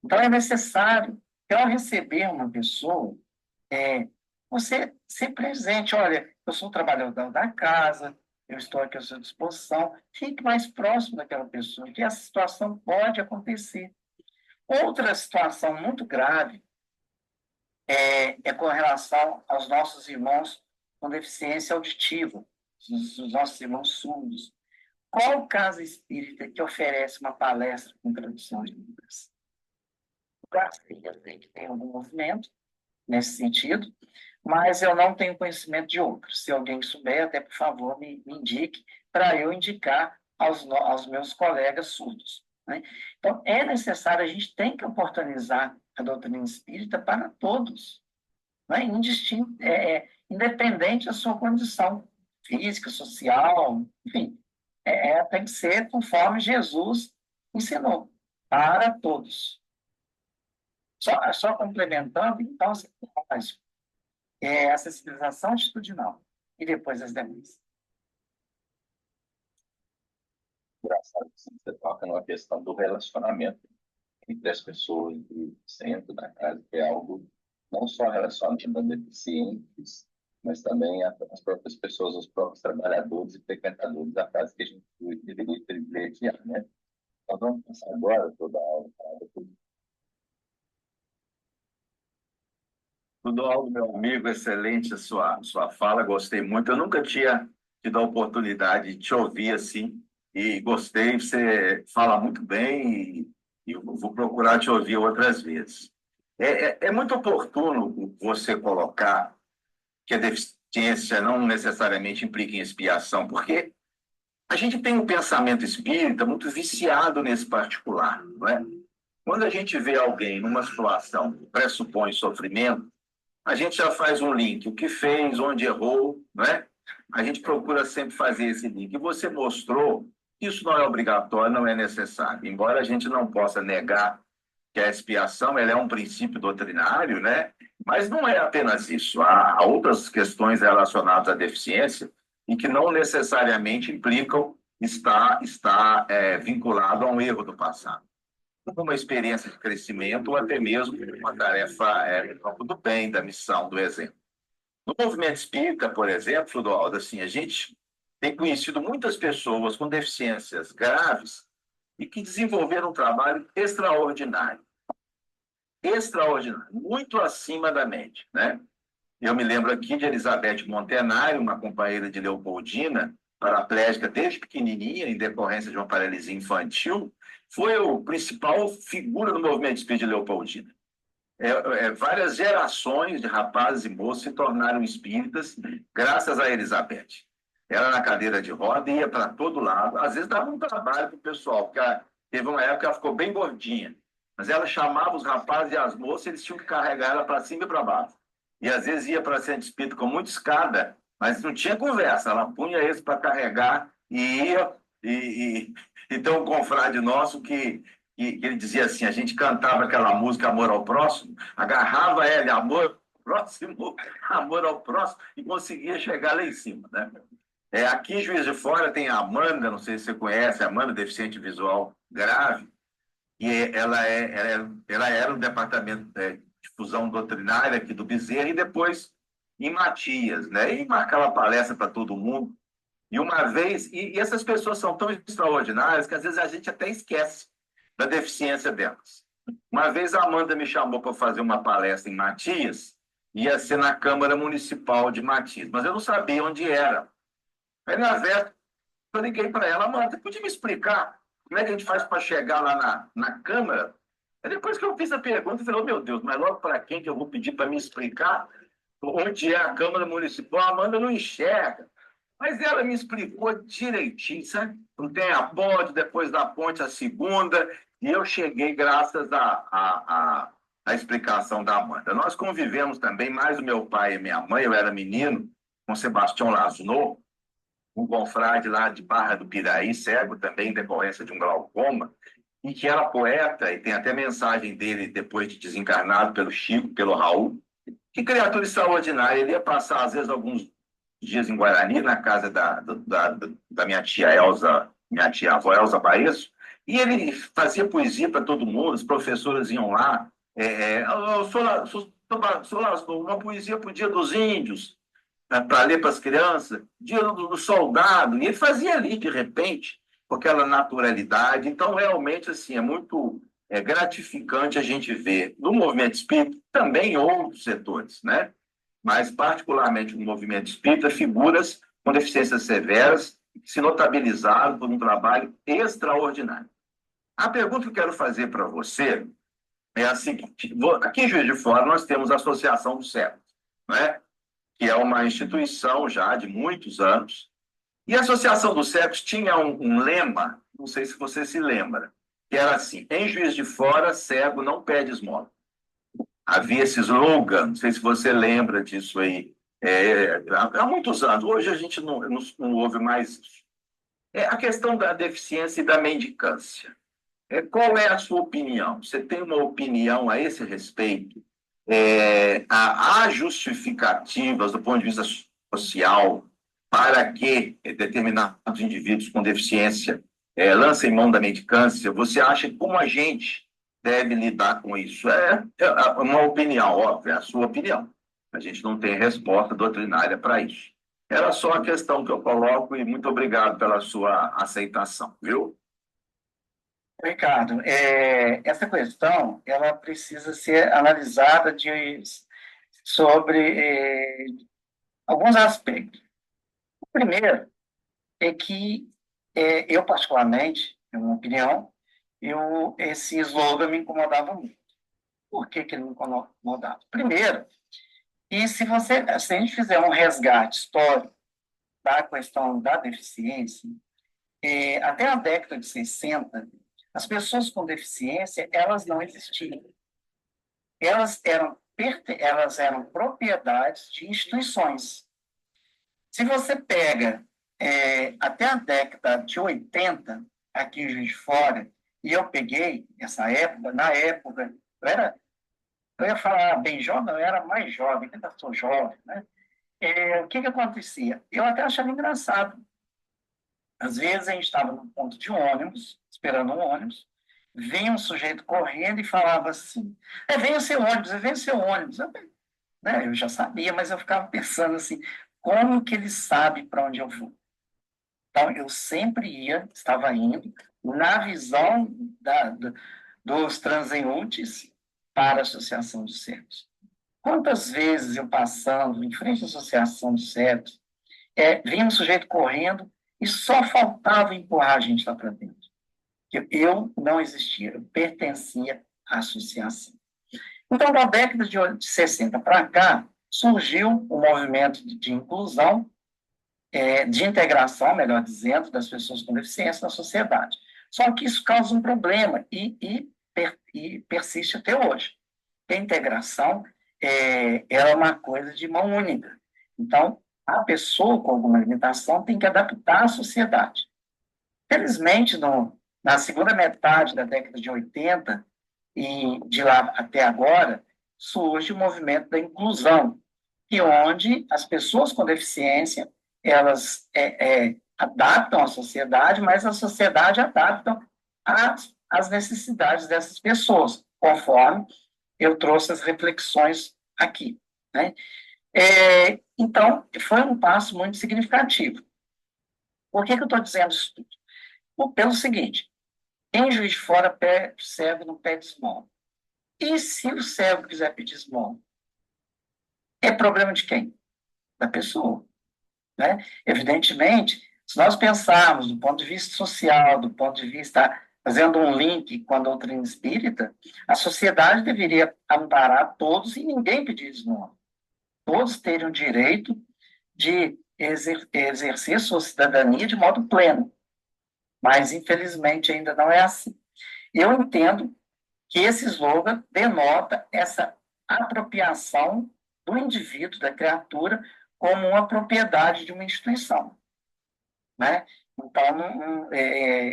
Então, é necessário, que ao receber uma pessoa, você ser presente. Olha, eu sou um trabalhador da casa, eu estou aqui à sua disposição. Fique mais próximo daquela pessoa, que essa situação pode acontecer. Outra situação muito grave é com relação aos nossos irmãos com deficiência auditiva, os nossos irmãos surdos. Qual casa espírita que oferece uma palestra com tradução de Libras? Eu sei que tem algum movimento nesse sentido, mas eu não tenho conhecimento de outros. Se alguém souber, até por favor, me indique, para eu indicar aos meus colegas surdos. Né? Então, é necessário, a gente tem que oportunizar a doutrina espírita para todos, né? Independente da sua condição física, social, enfim, tem que ser conforme Jesus ensinou, para todos. Só complementando, então, a sensibilização atitudinal e depois as demais. Engraçado que você toca numa questão do relacionamento entre as pessoas do centro da casa, que é algo não só relacionado a deficientes, mas também as próprias pessoas, os próprios trabalhadores e frequentadores da casa que a gente deveria privilegiar, né? Nós vamos passar agora toda a aula para Tudo algo, meu amigo, excelente a sua fala, gostei muito. Eu nunca tinha tido a oportunidade de te ouvir assim, e gostei, você fala muito bem e eu vou procurar te ouvir outras vezes. É muito oportuno você colocar que a deficiência não necessariamente implica em expiação, porque a gente tem um pensamento espírita muito viciado nesse particular, não é? Quando a gente vê alguém numa situação que pressupõe sofrimento, a gente já faz um link, o que fez, onde errou, né? A gente procura sempre fazer esse link. E você mostrou que isso não é obrigatório, não é necessário. Embora a gente não possa negar que a expiação ela é um princípio doutrinário, né? Mas não é apenas isso. Há outras questões relacionadas à deficiência e que não necessariamente implicam estar vinculado a um erro do passado. Uma experiência de crescimento ou até mesmo uma tarefa no campo do bem, da missão, do exemplo. No movimento espírita, por exemplo, Flodoaldo, assim, a gente tem conhecido muitas pessoas com deficiências graves e que desenvolveram um trabalho extraordinário, muito acima da média, né? Eu me lembro aqui de Elizabeth Montenário, uma companheira de Leopoldina, paraplégica desde pequenininha, em decorrência de uma paralisia infantil, foi a principal figura do movimento espírita de Leopoldina. Várias gerações de rapazes e moços se tornaram espíritas graças a Elizabeth. Ela na cadeira de roda ia para todo lado, às vezes dava um trabalho para o pessoal, porque teve uma época que ela ficou bem gordinha, mas ela chamava os rapazes e as moças, eles tinham que carregar ela para cima e para baixo. E às vezes ia para centro espírita com muita escada, mas não tinha conversa, ela punha eles para carregar e ia. Então, um confrade nosso que ele dizia assim: a gente cantava aquela música Amor ao Próximo, agarrava ele, amor ao próximo, amor ao próximo, e conseguia chegar lá em cima, né? Aqui em Juiz de Fora tem a Amanda, não sei se você conhece, a Amanda, deficiente visual grave, e ela era no departamento de difusão doutrinária aqui do Bezerra e depois em Matias, né? E marcava palestra para todo mundo. E uma vez, e essas pessoas são tão extraordinárias que às vezes a gente até esquece da deficiência delas. Uma vez a Amanda me chamou para fazer uma palestra em Matias, ia ser na Câmara Municipal de Matias, mas eu não sabia onde era. Aí, na véspera, eu liguei para ela: Amanda, podia me explicar como é que a gente faz para chegar lá na Câmara? Aí depois que eu fiz a pergunta, eu falei: oh, meu Deus, mas logo para quem que eu vou pedir para me explicar onde é a Câmara Municipal? A Amanda não enxerga. Mas ela me explicou direitinho, sabe? Não tem a ponte, depois da ponte a segunda, e eu cheguei graças à explicação da Amanda. Nós convivemos também, mais o meu pai e minha mãe, eu era menino, com Sebastião Lasno, um confrade lá de Barra do Piraí, cego também, em decorrência de um glaucoma, e que era poeta, e tem até mensagem dele depois de desencarnado pelo Chico, pelo Raul. Que criatura extraordinária! Ele ia passar, às vezes, alguns dias em Guarani, na casa da minha tia Elza, minha tia-avó Elza Baesso, e ele fazia poesia para todo mundo, as professoras iam lá, uma poesia para o Dia dos Índios, para ler para as crianças, Dia do Soldado, e ele fazia ali, de repente, com aquela naturalidade. Então, realmente, assim, é muito gratificante a gente ver no movimento espírita, também em outros setores, né? Mas, particularmente no movimento espírita, figuras com deficiências severas que se notabilizaram por um trabalho extraordinário. A pergunta que eu quero fazer para você é a seguinte: aqui em Juiz de Fora nós temos a Associação dos Cegos, né? Que é uma instituição já de muitos anos, e a Associação dos Cegos tinha um lema, não sei se você se lembra, que era assim: em Juiz de Fora, cego não pede esmola. Havia esse slogan, não sei se você lembra disso aí, há muitos anos. Hoje a gente não ouve mais isso. A questão da deficiência e da mendicância. Qual é a sua opinião? Você tem uma opinião a esse respeito? Há justificativas do ponto de vista social para que determinados indivíduos com deficiência lancem mão da mendicância? Você acha que como a gente deve lidar com isso? É uma opinião, óbvio, é a sua opinião. A gente não tem resposta doutrinária para isso. Era só a questão que eu coloco, e muito obrigado pela sua aceitação, viu? Ricardo, essa questão ela precisa ser analisada sobre alguns aspectos. O primeiro é que eu, particularmente, é uma opinião, esse slogan me incomodava muito. Por que ele me incomodava? Primeiro, e se a gente fizer um resgate histórico da questão da deficiência, até a década de 60, as pessoas com deficiência, elas não existiam. Elas eram propriedades de instituições. Se você pega até a década de 80, aqui em Juiz de Fora, E eu peguei essa época, na época, eu ia falar bem jovem, não, eu era mais jovem, ainda sou jovem, né? O que acontecia? Eu até achava engraçado. Às vezes a gente estava no ponto de ônibus, esperando um ônibus, vinha um sujeito correndo e falava assim, vem o seu ônibus, vem o seu ônibus. Eu já sabia, mas eu ficava pensando assim, como que ele sabe para onde eu vou? Então, eu sempre estava indo na visão dos transeuntes para a Associação dos Cegos. Quantas vezes eu passando em frente à Associação dos Cegos, vinha um sujeito correndo e só faltava empurrar a gente lá para dentro. Eu não existia, eu pertencia à associação. Então, da década de 60 para cá, surgiu o movimento de inclusão, de integração, melhor dizendo, das pessoas com deficiência na sociedade. Só que isso causa um problema e persiste até hoje. A integração ela é uma coisa de mão única. Então, a pessoa com alguma limitação tem que adaptar à sociedade. Felizmente, na segunda metade da década de 80, e de lá até agora, surge o movimento da inclusão, que onde as pessoas com deficiência, elas adaptam à sociedade, mas a sociedade adapta às necessidades dessas pessoas, conforme eu trouxe as reflexões aqui, né? Então, foi um passo muito significativo. Por que eu estou dizendo isso tudo? Pelo seguinte, em Juiz de Fora, pé cego não pede esmola. E se o cego quiser pedir esmola? É problema de quem? Da pessoa, né? Evidentemente, se nós pensarmos do ponto de vista social, do ponto de vista, fazendo um link com a doutrina espírita, a sociedade deveria amparar todos e ninguém pedir esmola. Todos teriam o direito de exercer sua cidadania de modo pleno. Mas, infelizmente, ainda não é assim. Eu entendo que esse slogan denota essa apropriação do indivíduo, da criatura, como uma propriedade de uma instituição, né? Então,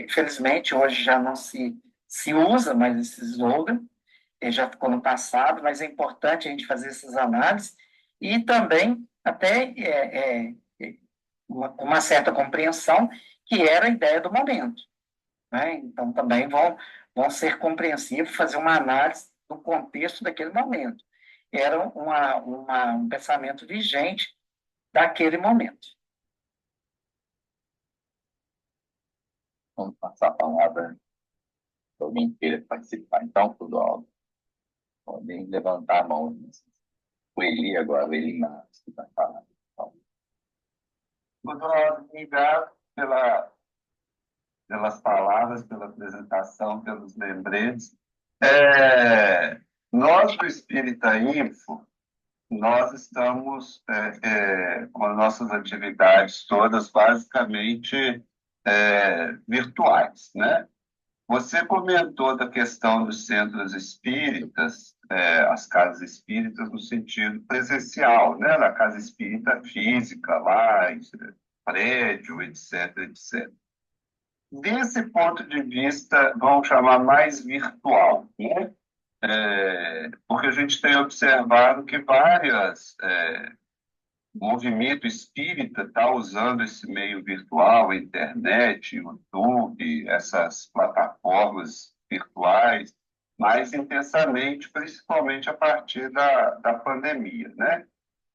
infelizmente, hoje já não se usa mais esse slogan, já ficou no passado, mas é importante a gente fazer essas análises e também até uma certa compreensão que era a ideia do momento, né? Então, também vão ser compreensivos, fazer uma análise do contexto daquele momento. Era um pensamento vigente daquele momento. Vamos passar a palavra para alguém queira participar. Então, Clodoaldo, podem levantar a mão. O Eli agora, o Eli Marques, que vai falar. Clodoaldo, obrigado pelas palavras, pela apresentação, pelos lembretes. Nós, do Espírita Info, nós estamos com as nossas atividades todas basicamente virtuais, né? Você comentou da questão dos centros espíritas, as casas espíritas no sentido presencial, né? Na casa espírita física, lá, prédio, etc, etc. Desse ponto de vista, vamos chamar mais virtual, né? Porque a gente tem observado que o movimento espírita está usando esse meio virtual, a internet, YouTube, essas plataformas virtuais, mais intensamente, principalmente a partir da pandemia, né?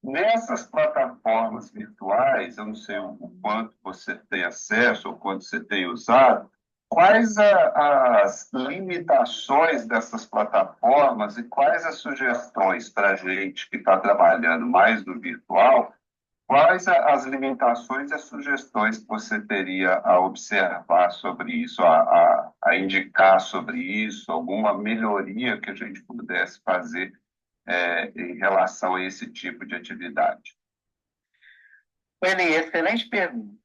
Nessas plataformas virtuais, eu não sei o quanto você tem acesso, ou quanto você tem usado, quais as limitações dessas plataformas e quais as sugestões para a gente que está trabalhando mais no virtual, quais as limitações e as sugestões que você teria a observar sobre isso, a indicar sobre isso, alguma melhoria que a gente pudesse fazer em relação a esse tipo de atividade? Eli, excelente pergunta.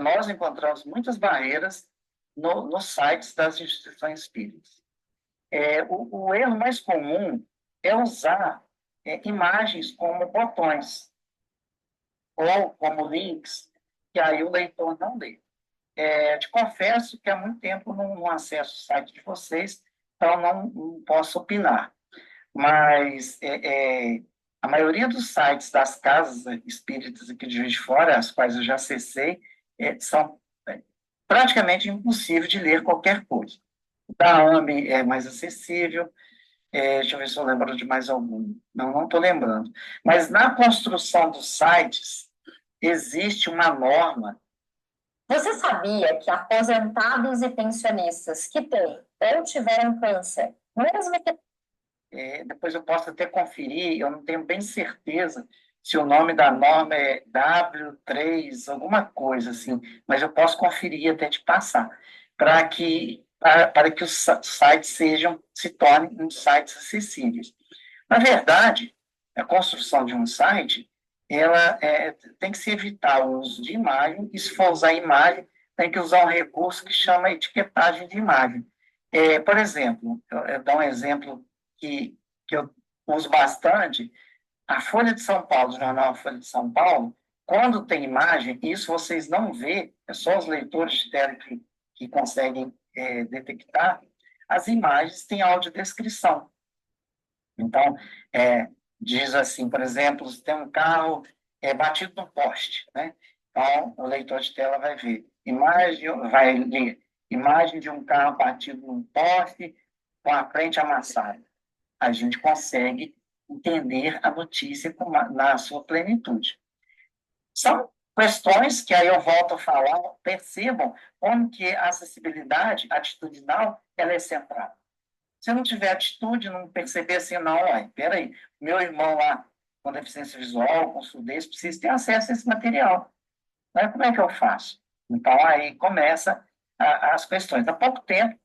Nós encontramos muitas barreiras nos sites das instituições espíritas. O erro mais comum é usar imagens como botões ou como links, que aí o leitor não lê. Te confesso que há muito tempo não acesso o site de vocês, então não posso opinar. Mas a maioria dos sites das casas espíritas aqui de Juiz de Fora, as quais eu já acessei, são praticamente impossíveis de ler qualquer coisa. O da AME é mais acessível. Deixa eu ver se eu lembro de mais algum. Não estou lembrando. Mas na construção dos sites, existe uma norma. Você sabia que aposentados e pensionistas que têm ou tiveram câncer, mesmo que Depois eu posso até conferir, eu não tenho bem certeza se o nome da norma é W3, alguma coisa assim, mas eu posso conferir até te passar, para que os sites se tornem uns sites acessíveis. Na verdade, a construção de um site, ela tem que se evitar o uso de imagem, e se for usar imagem, tem que usar um recurso que chama etiquetagem de imagem. Por exemplo, eu dou um exemplo que eu uso bastante, a Folha de São Paulo, o jornal Folha de São Paulo, quando tem imagem, isso vocês não vê, é só os leitores de tela que conseguem detectar, as imagens têm audiodescrição. Então, diz assim, por exemplo, se tem um carro batido no poste, né? Então, o leitor de tela vai ver vai ler imagem de um carro batido num poste com a frente amassada. A gente consegue entender a notícia na sua plenitude. São questões que aí eu volto a falar, percebam como que a acessibilidade atitudinal ela é central. Se não tiver atitude, não perceber assim, não, peraí, meu irmão lá com deficiência visual, com surdez, precisa ter acesso a esse material. Né? Como é que eu faço? Então, aí começa as questões. Há pouco tempo,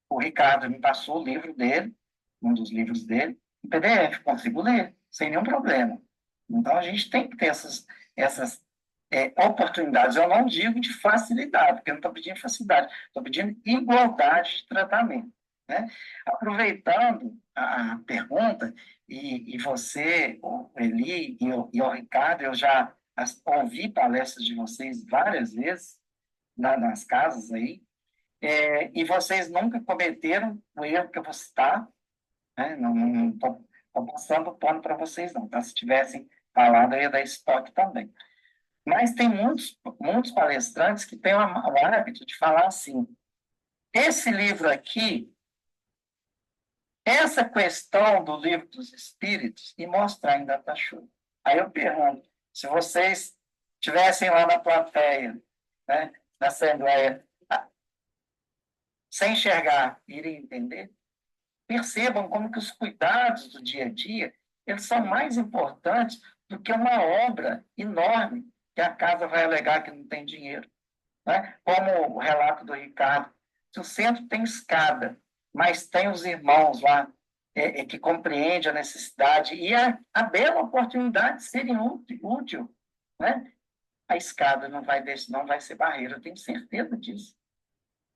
o Ricardo me passou o livro dele, um dos livros dele, em PDF, consigo ler, sem nenhum problema. Então, a gente tem que ter essas oportunidades. Eu não digo de facilidade, porque eu não estou pedindo facilidade, estou pedindo igualdade de tratamento. Né? Aproveitando a pergunta, e você, o Eli e o Ricardo, eu já ouvi palestras de vocês várias vezes nas casas aí, e vocês nunca cometeram o erro que eu vou citar, né? Não estou passando o pano para vocês, não. Tá? Se tivessem falado, eu ia dar esse toque também. Mas tem muitos palestrantes que têm o hábito de falar assim, esse livro aqui, essa questão do livro dos espíritos, e mostrar em data show. Aí eu pergunto, se vocês estivessem lá na plateia, né, na Assembleia, sem enxergar, iriam entender? Percebam como que os cuidados do dia a dia, eles são mais importantes do que uma obra enorme que a casa vai alegar que não tem dinheiro. Né? Como o relato do Ricardo, se o centro tem escada, mas tem os irmãos lá que compreendem a necessidade e a bela oportunidade de serem útil, né? A escada não vai ser barreira, eu tenho certeza disso.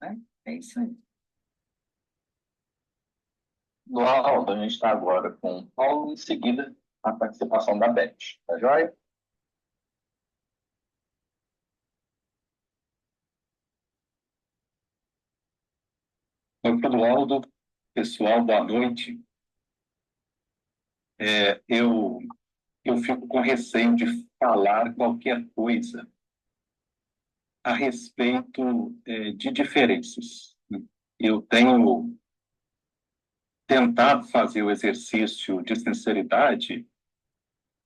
Né? É isso aí. No Aldo, a gente está agora com o Paulo, em seguida a participação da Beth. Tá joia? Doutor Aldo, pessoal, boa noite. Eu fico com receio de falar qualquer coisa a respeito de diferenças. Eu tenho tentado fazer o exercício de sinceridade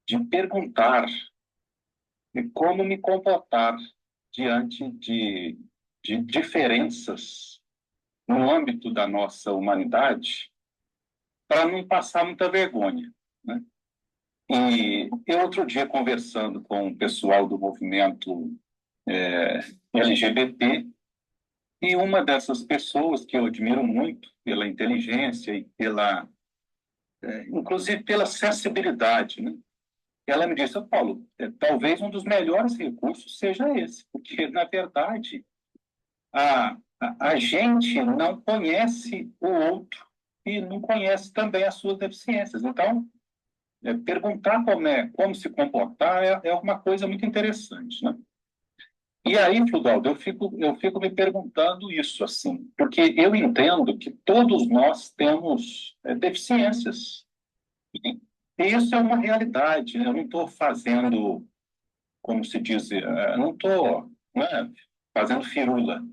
de perguntar como me comportar diante de diferenças no âmbito da nossa humanidade para não passar muita vergonha, né? E eu, outro dia, conversando com o pessoal do movimento LGBT, e uma dessas pessoas que eu admiro muito pela inteligência e inclusive pela sensibilidade, né? Ela me disse, Paulo, talvez um dos melhores recursos seja esse, porque, na verdade, a gente não conhece o outro e não conhece também as suas deficiências. Então, perguntar como se comportar é uma coisa muito interessante, né? E aí, Fluvaldo, eu fico me perguntando isso, assim, porque eu entendo que todos nós temos deficiências. E isso é uma realidade. Eu não estou fazendo, como se diz, não estou, né, fazendo firula.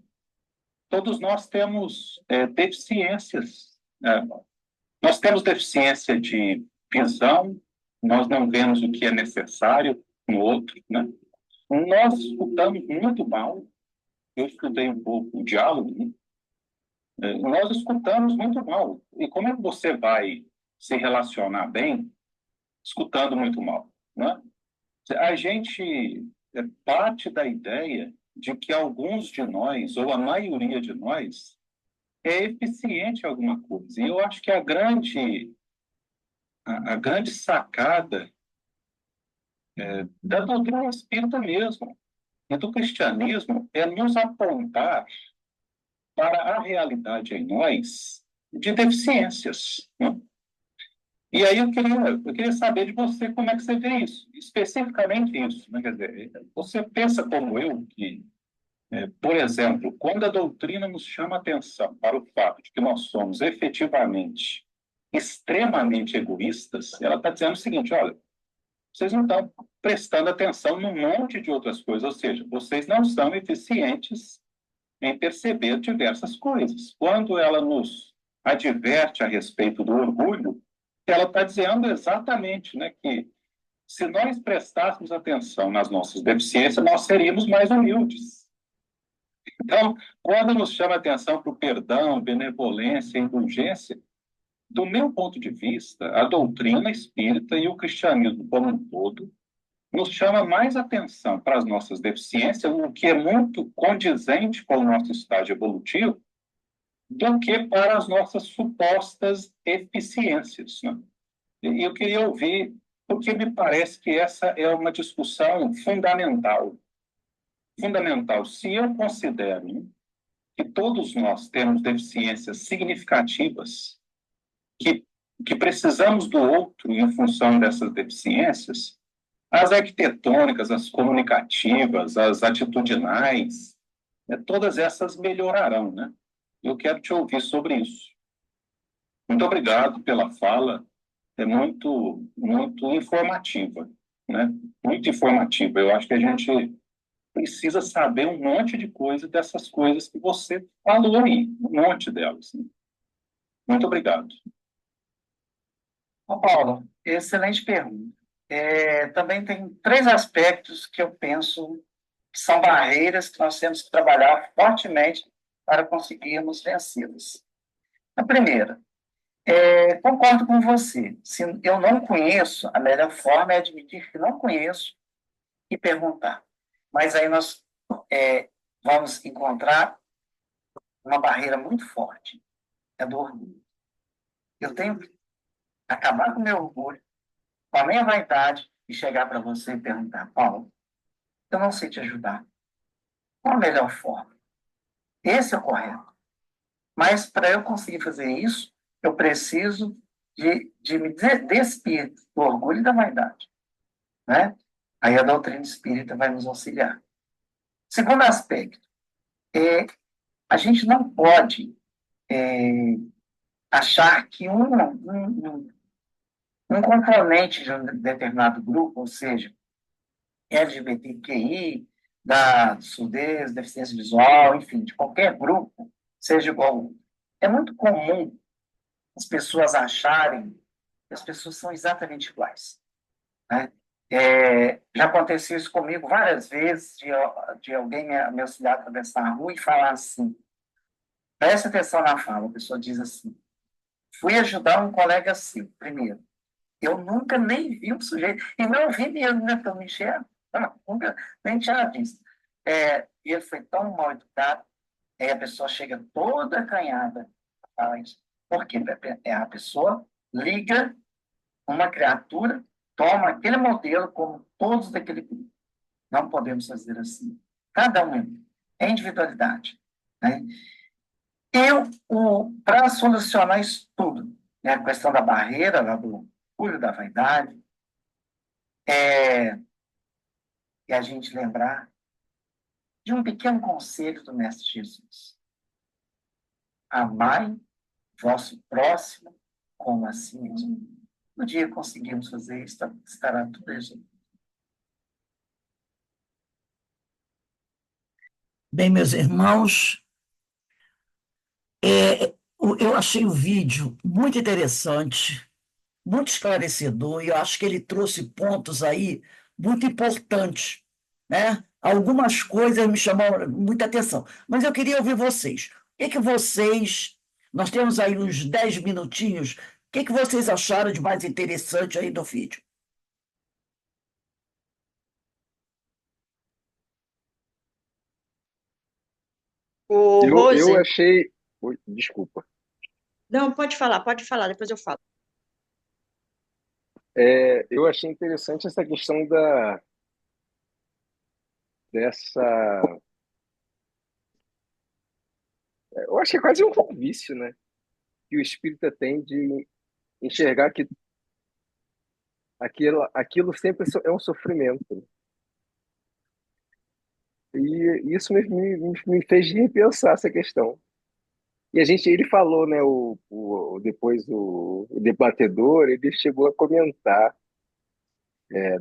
Todos nós temos deficiências. Nós temos deficiência de visão, nós não vemos o que é necessário no outro, né? Nós escutamos muito mal. Eu estudei um pouco o diálogo, né? Nós escutamos muito mal. E como é que você vai se relacionar bem escutando muito mal, né? A gente parte da ideia de que alguns de nós, ou a maioria de nós, é eficiente em alguma coisa. E eu acho que a grande sacada da doutrina espírita mesmo, e do cristianismo, é nos apontar para a realidade em nós de deficiências, né? E aí eu queria saber de você como é que você vê isso, especificamente isso, né? Quer dizer, você pensa como eu que, por exemplo, quando a doutrina nos chama atenção para o fato de que nós somos efetivamente extremamente egoístas, ela está dizendo o seguinte: olha, vocês não estão prestando atenção num monte de outras coisas, ou seja, vocês não são eficientes em perceber diversas coisas. Quando ela nos adverte a respeito do orgulho, ela está dizendo exatamente, né, que se nós prestássemos atenção nas nossas deficiências, nós seríamos mais humildes. Então, quando nos chama atenção para o perdão, benevolência, indulgência, do meu ponto de vista, a doutrina espírita e o cristianismo como um todo nos chama mais atenção para as nossas deficiências, o que é muito condizente com o nosso estágio evolutivo, do que para as nossas supostas eficiências, né? E eu queria ouvir, porque me parece que essa é uma discussão fundamental. Fundamental. Se eu considero, né, que todos nós temos deficiências significativas, que, que precisamos do outro em função dessas deficiências, as arquitetônicas, as comunicativas, as atitudinais, todas essas melhorarão, né? Eu quero te ouvir sobre isso. Muito obrigado pela fala, é muito informativa, né? Muito informativa. Eu acho que a gente precisa saber um monte de coisa dessas coisas que você falou aí, um monte delas, né? Muito obrigado. Ô, Paulo, excelente pergunta. Também tem três aspectos que eu penso que são barreiras que nós temos que trabalhar fortemente para conseguirmos vencê-las. A primeira, concordo com você. Se eu não conheço, a melhor forma é admitir que não conheço e perguntar. Mas aí nós vamos encontrar uma barreira muito forte, é do orgulho. Eu tenho que acabar com o meu orgulho, com a minha vaidade, e chegar para você e perguntar: Paulo, eu não sei te ajudar. Qual a melhor forma? Esse é o correto. Mas para eu conseguir fazer isso, eu preciso de me despir do orgulho e da vaidade, né? Aí a doutrina espírita vai nos auxiliar. Segundo aspecto, a gente não pode achar que um componente de um determinado grupo, ou seja, LGBTQI, da surdez, deficiência visual, enfim, de qualquer grupo, seja igual ao outro. É muito comum as pessoas acharem que as pessoas são exatamente iguais, né? Já aconteceu isso comigo várias vezes, de alguém me auxiliar a atravessar a rua e falar assim, preste atenção na fala, a pessoa diz assim: fui ajudar um colega seu, primeiro. Eu nunca nem vi um sujeito, e não vi mesmo, né, que eu me enxergo, nunca nem tinha visto. E ele foi tão mal educado, aí a pessoa chega toda acanhada, fala isso. Por quê? A pessoa liga uma criatura, toma aquele modelo como todos daquele grupo. Não podemos fazer assim. Cada um é individualidade, né? Para solucionar isso tudo, né, a questão da barreira, lá do orgulho, da vaidade, e a gente lembrar de um pequeno conselho do Mestre Jesus. Amai vosso próximo como a si mesmo. No dia que conseguirmos fazer isso, estará tudo resolvido. Bem, meus irmãos, eu achei o vídeo muito interessante, muito esclarecedor, e eu acho que ele trouxe pontos aí muito importantes, né? Algumas coisas me chamaram muita atenção, mas eu queria ouvir vocês. Nós temos aí uns 10 minutinhos, o que vocês acharam de mais interessante aí do vídeo? O Eu Rose, achei. Oi, desculpa. não, pode falar, depois eu falo. Eu achei interessante essa questão dessa. Eu acho que é quase um vício, né? Que o espírita tem de enxergar que aquilo sempre é um sofrimento, né? E isso me fez repensar essa questão. E ele falou, né? Depois o debatedor, ele chegou a comentar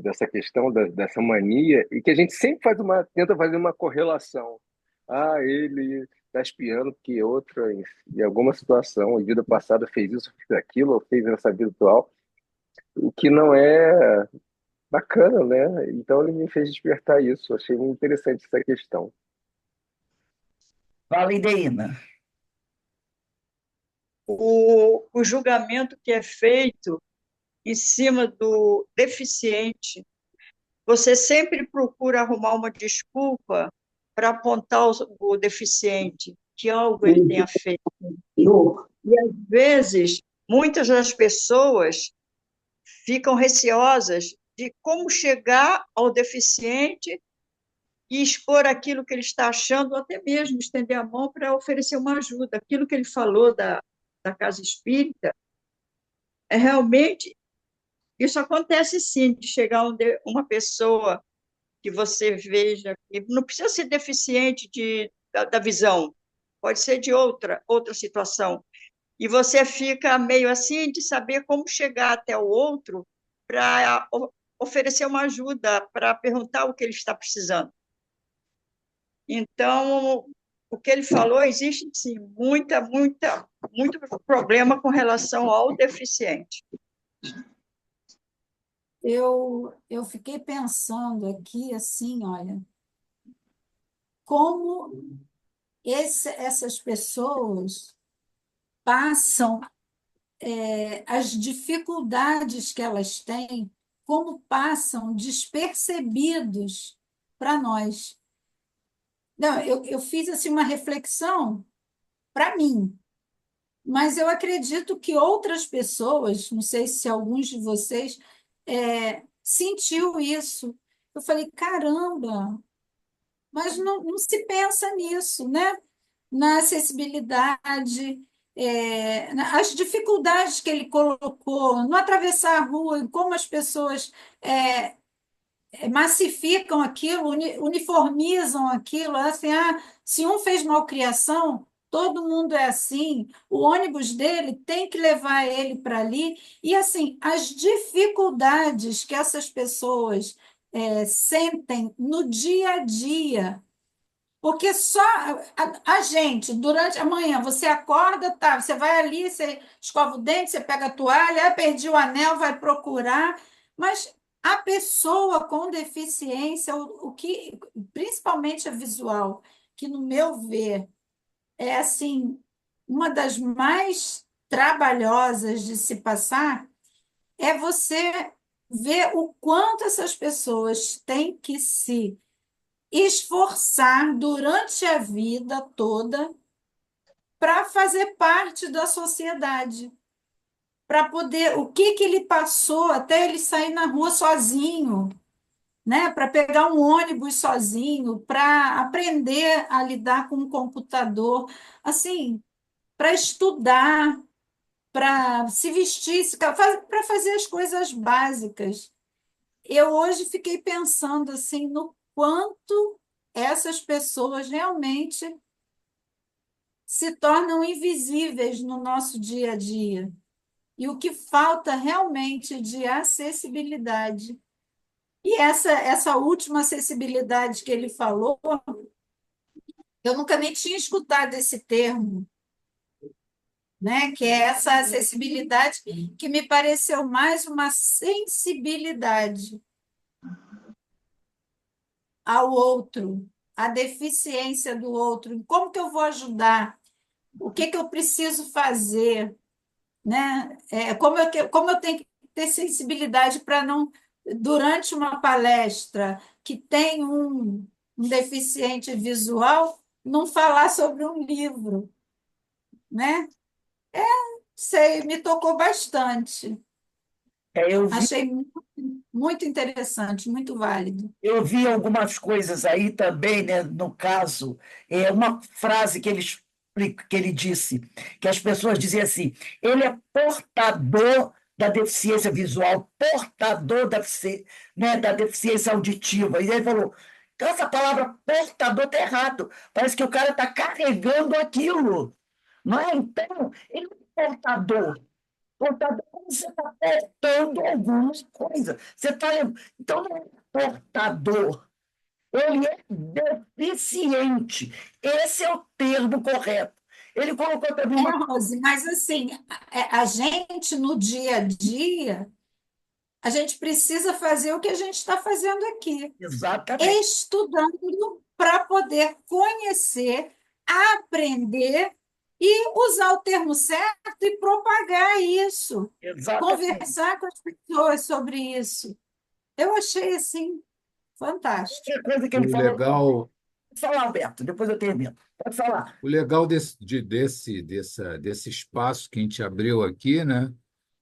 dessa questão, dessa mania, e que a gente sempre tenta fazer uma correlação. Ah, ele está espiando porque outra, em alguma situação, em vida passada, fez isso, fez aquilo, ou fez nessa vida atual, o que não é bacana, né? Então ele me fez despertar isso. Achei muito interessante essa questão. Fala, Ideína. O julgamento que é feito em cima do deficiente, você sempre procura arrumar uma desculpa para apontar o deficiente, que algo ele tenha feito. E, às vezes, muitas das pessoas ficam receosas de como chegar ao deficiente e expor aquilo que ele está achando, ou até mesmo estender a mão para oferecer uma ajuda. Aquilo que ele falou da casa espírita, realmente, isso acontece sim, de chegar uma pessoa que você veja, que não precisa ser deficiente da visão, pode ser de outra situação, e você fica meio assim de saber como chegar até o outro para oferecer uma ajuda, para perguntar o que ele está precisando. Então, o que ele falou, existe sim muito problema com relação ao deficiente. Eu fiquei pensando aqui, assim, olha, como essas pessoas passam as dificuldades que elas têm, como passam despercebidos para nós. Não, eu fiz assim, uma reflexão para mim, mas eu acredito que outras pessoas, não sei se alguns de vocês, sentiu isso. Eu falei, caramba, mas não se pensa nisso, né? Na acessibilidade, as dificuldades que ele colocou, no atravessar a rua, em como as pessoas massificam aquilo, uniformizam aquilo, assim, se um fez malcriação, todo mundo é assim, o ônibus dele tem que levar ele para ali, e assim, as dificuldades que essas pessoas sentem no dia a dia, porque só a gente, durante a manhã, você acorda, tá, você vai ali, você escova o dente, você pega a toalha, perdi o anel, vai procurar, mas a pessoa com deficiência, o que, principalmente a visual, que no meu ver é assim, uma das mais trabalhosas de se passar, é você ver o quanto essas pessoas têm que se esforçar durante a vida toda para fazer parte da sociedade, para poder, o que ele passou até ele sair na rua sozinho, né? Para pegar um ônibus sozinho, para aprender a lidar com um computador, assim, para estudar, para se vestir, para fazer as coisas básicas. Eu hoje fiquei pensando assim no quanto essas pessoas realmente se tornam invisíveis no nosso dia a dia. E o que falta realmente de acessibilidade. E essa última acessibilidade que ele falou, eu nunca nem tinha escutado esse termo, né? Que é essa acessibilidade que me pareceu mais uma sensibilidade ao outro, à deficiência do outro, como que eu vou ajudar, o que que eu preciso fazer, né? Como eu tenho que ter sensibilidade para não, durante uma palestra que tem um deficiente visual, não falar sobre um livro, né? Sei, me tocou bastante. Eu vi Achei muito interessante, muito válido. Eu vi algumas coisas aí também, né? No caso, uma frase que ele disse, que as pessoas diziam assim: ele é portador da deficiência visual, portador né, da deficiência auditiva. E ele falou: então, essa palavra portador está errado. Parece que o cara está carregando aquilo. Não é? Então, ele é portador. Portador, como você está portando alguma coisa. Você está. Então, não é portador, ele é deficiente. Esse é o termo correto. Ele colocou também uma. Rose, mas assim, a gente no dia a dia, a gente precisa fazer o que a gente está fazendo aqui, Exatamente, estudando para poder conhecer, aprender e usar o termo certo e propagar isso, exatamente. conversar com as pessoas sobre isso. Eu achei assim fantástico. Outra coisa que ele O falou. legal, Pode falar, Alberto, depois eu termino. Pode falar. o legal desse espaço que a gente abriu aqui, né,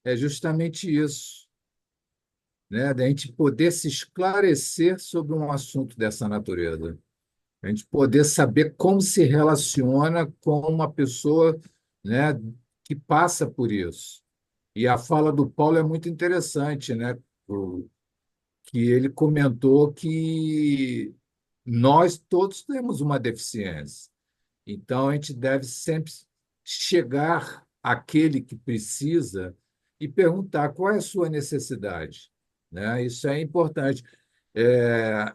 é justamente isso, né, da gente poder se esclarecer sobre um assunto dessa natureza. A gente poder saber como se relaciona com uma pessoa, né, que passa por isso. E a fala do Paulo é muito interessante, né, que ele comentou que nós todos temos uma deficiência. Então, a gente deve sempre chegar àquele que precisa e perguntar qual é a sua necessidade, né? Isso é importante. É,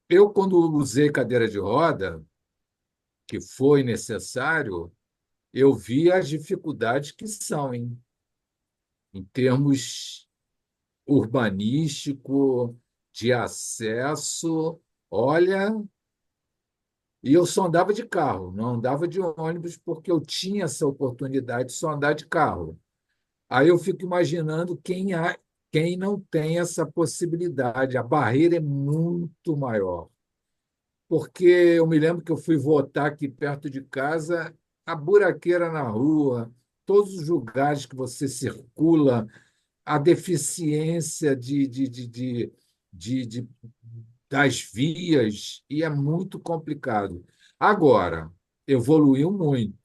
eu, quando usei cadeira de roda, que foi necessário, eu vi as dificuldades que são, em termos urbanístico, de acesso. Olha, e eu só andava de carro, não andava de ônibus, porque eu tinha essa oportunidade de só andar de carro. Aí eu fico imaginando quem não tem essa possibilidade. A barreira é muito maior. Porque eu me lembro que eu fui votar aqui perto de casa, a buraqueira na rua, todos os lugares que você circula, a deficiência de das vias, e é muito complicado. Agora, evoluiu muito,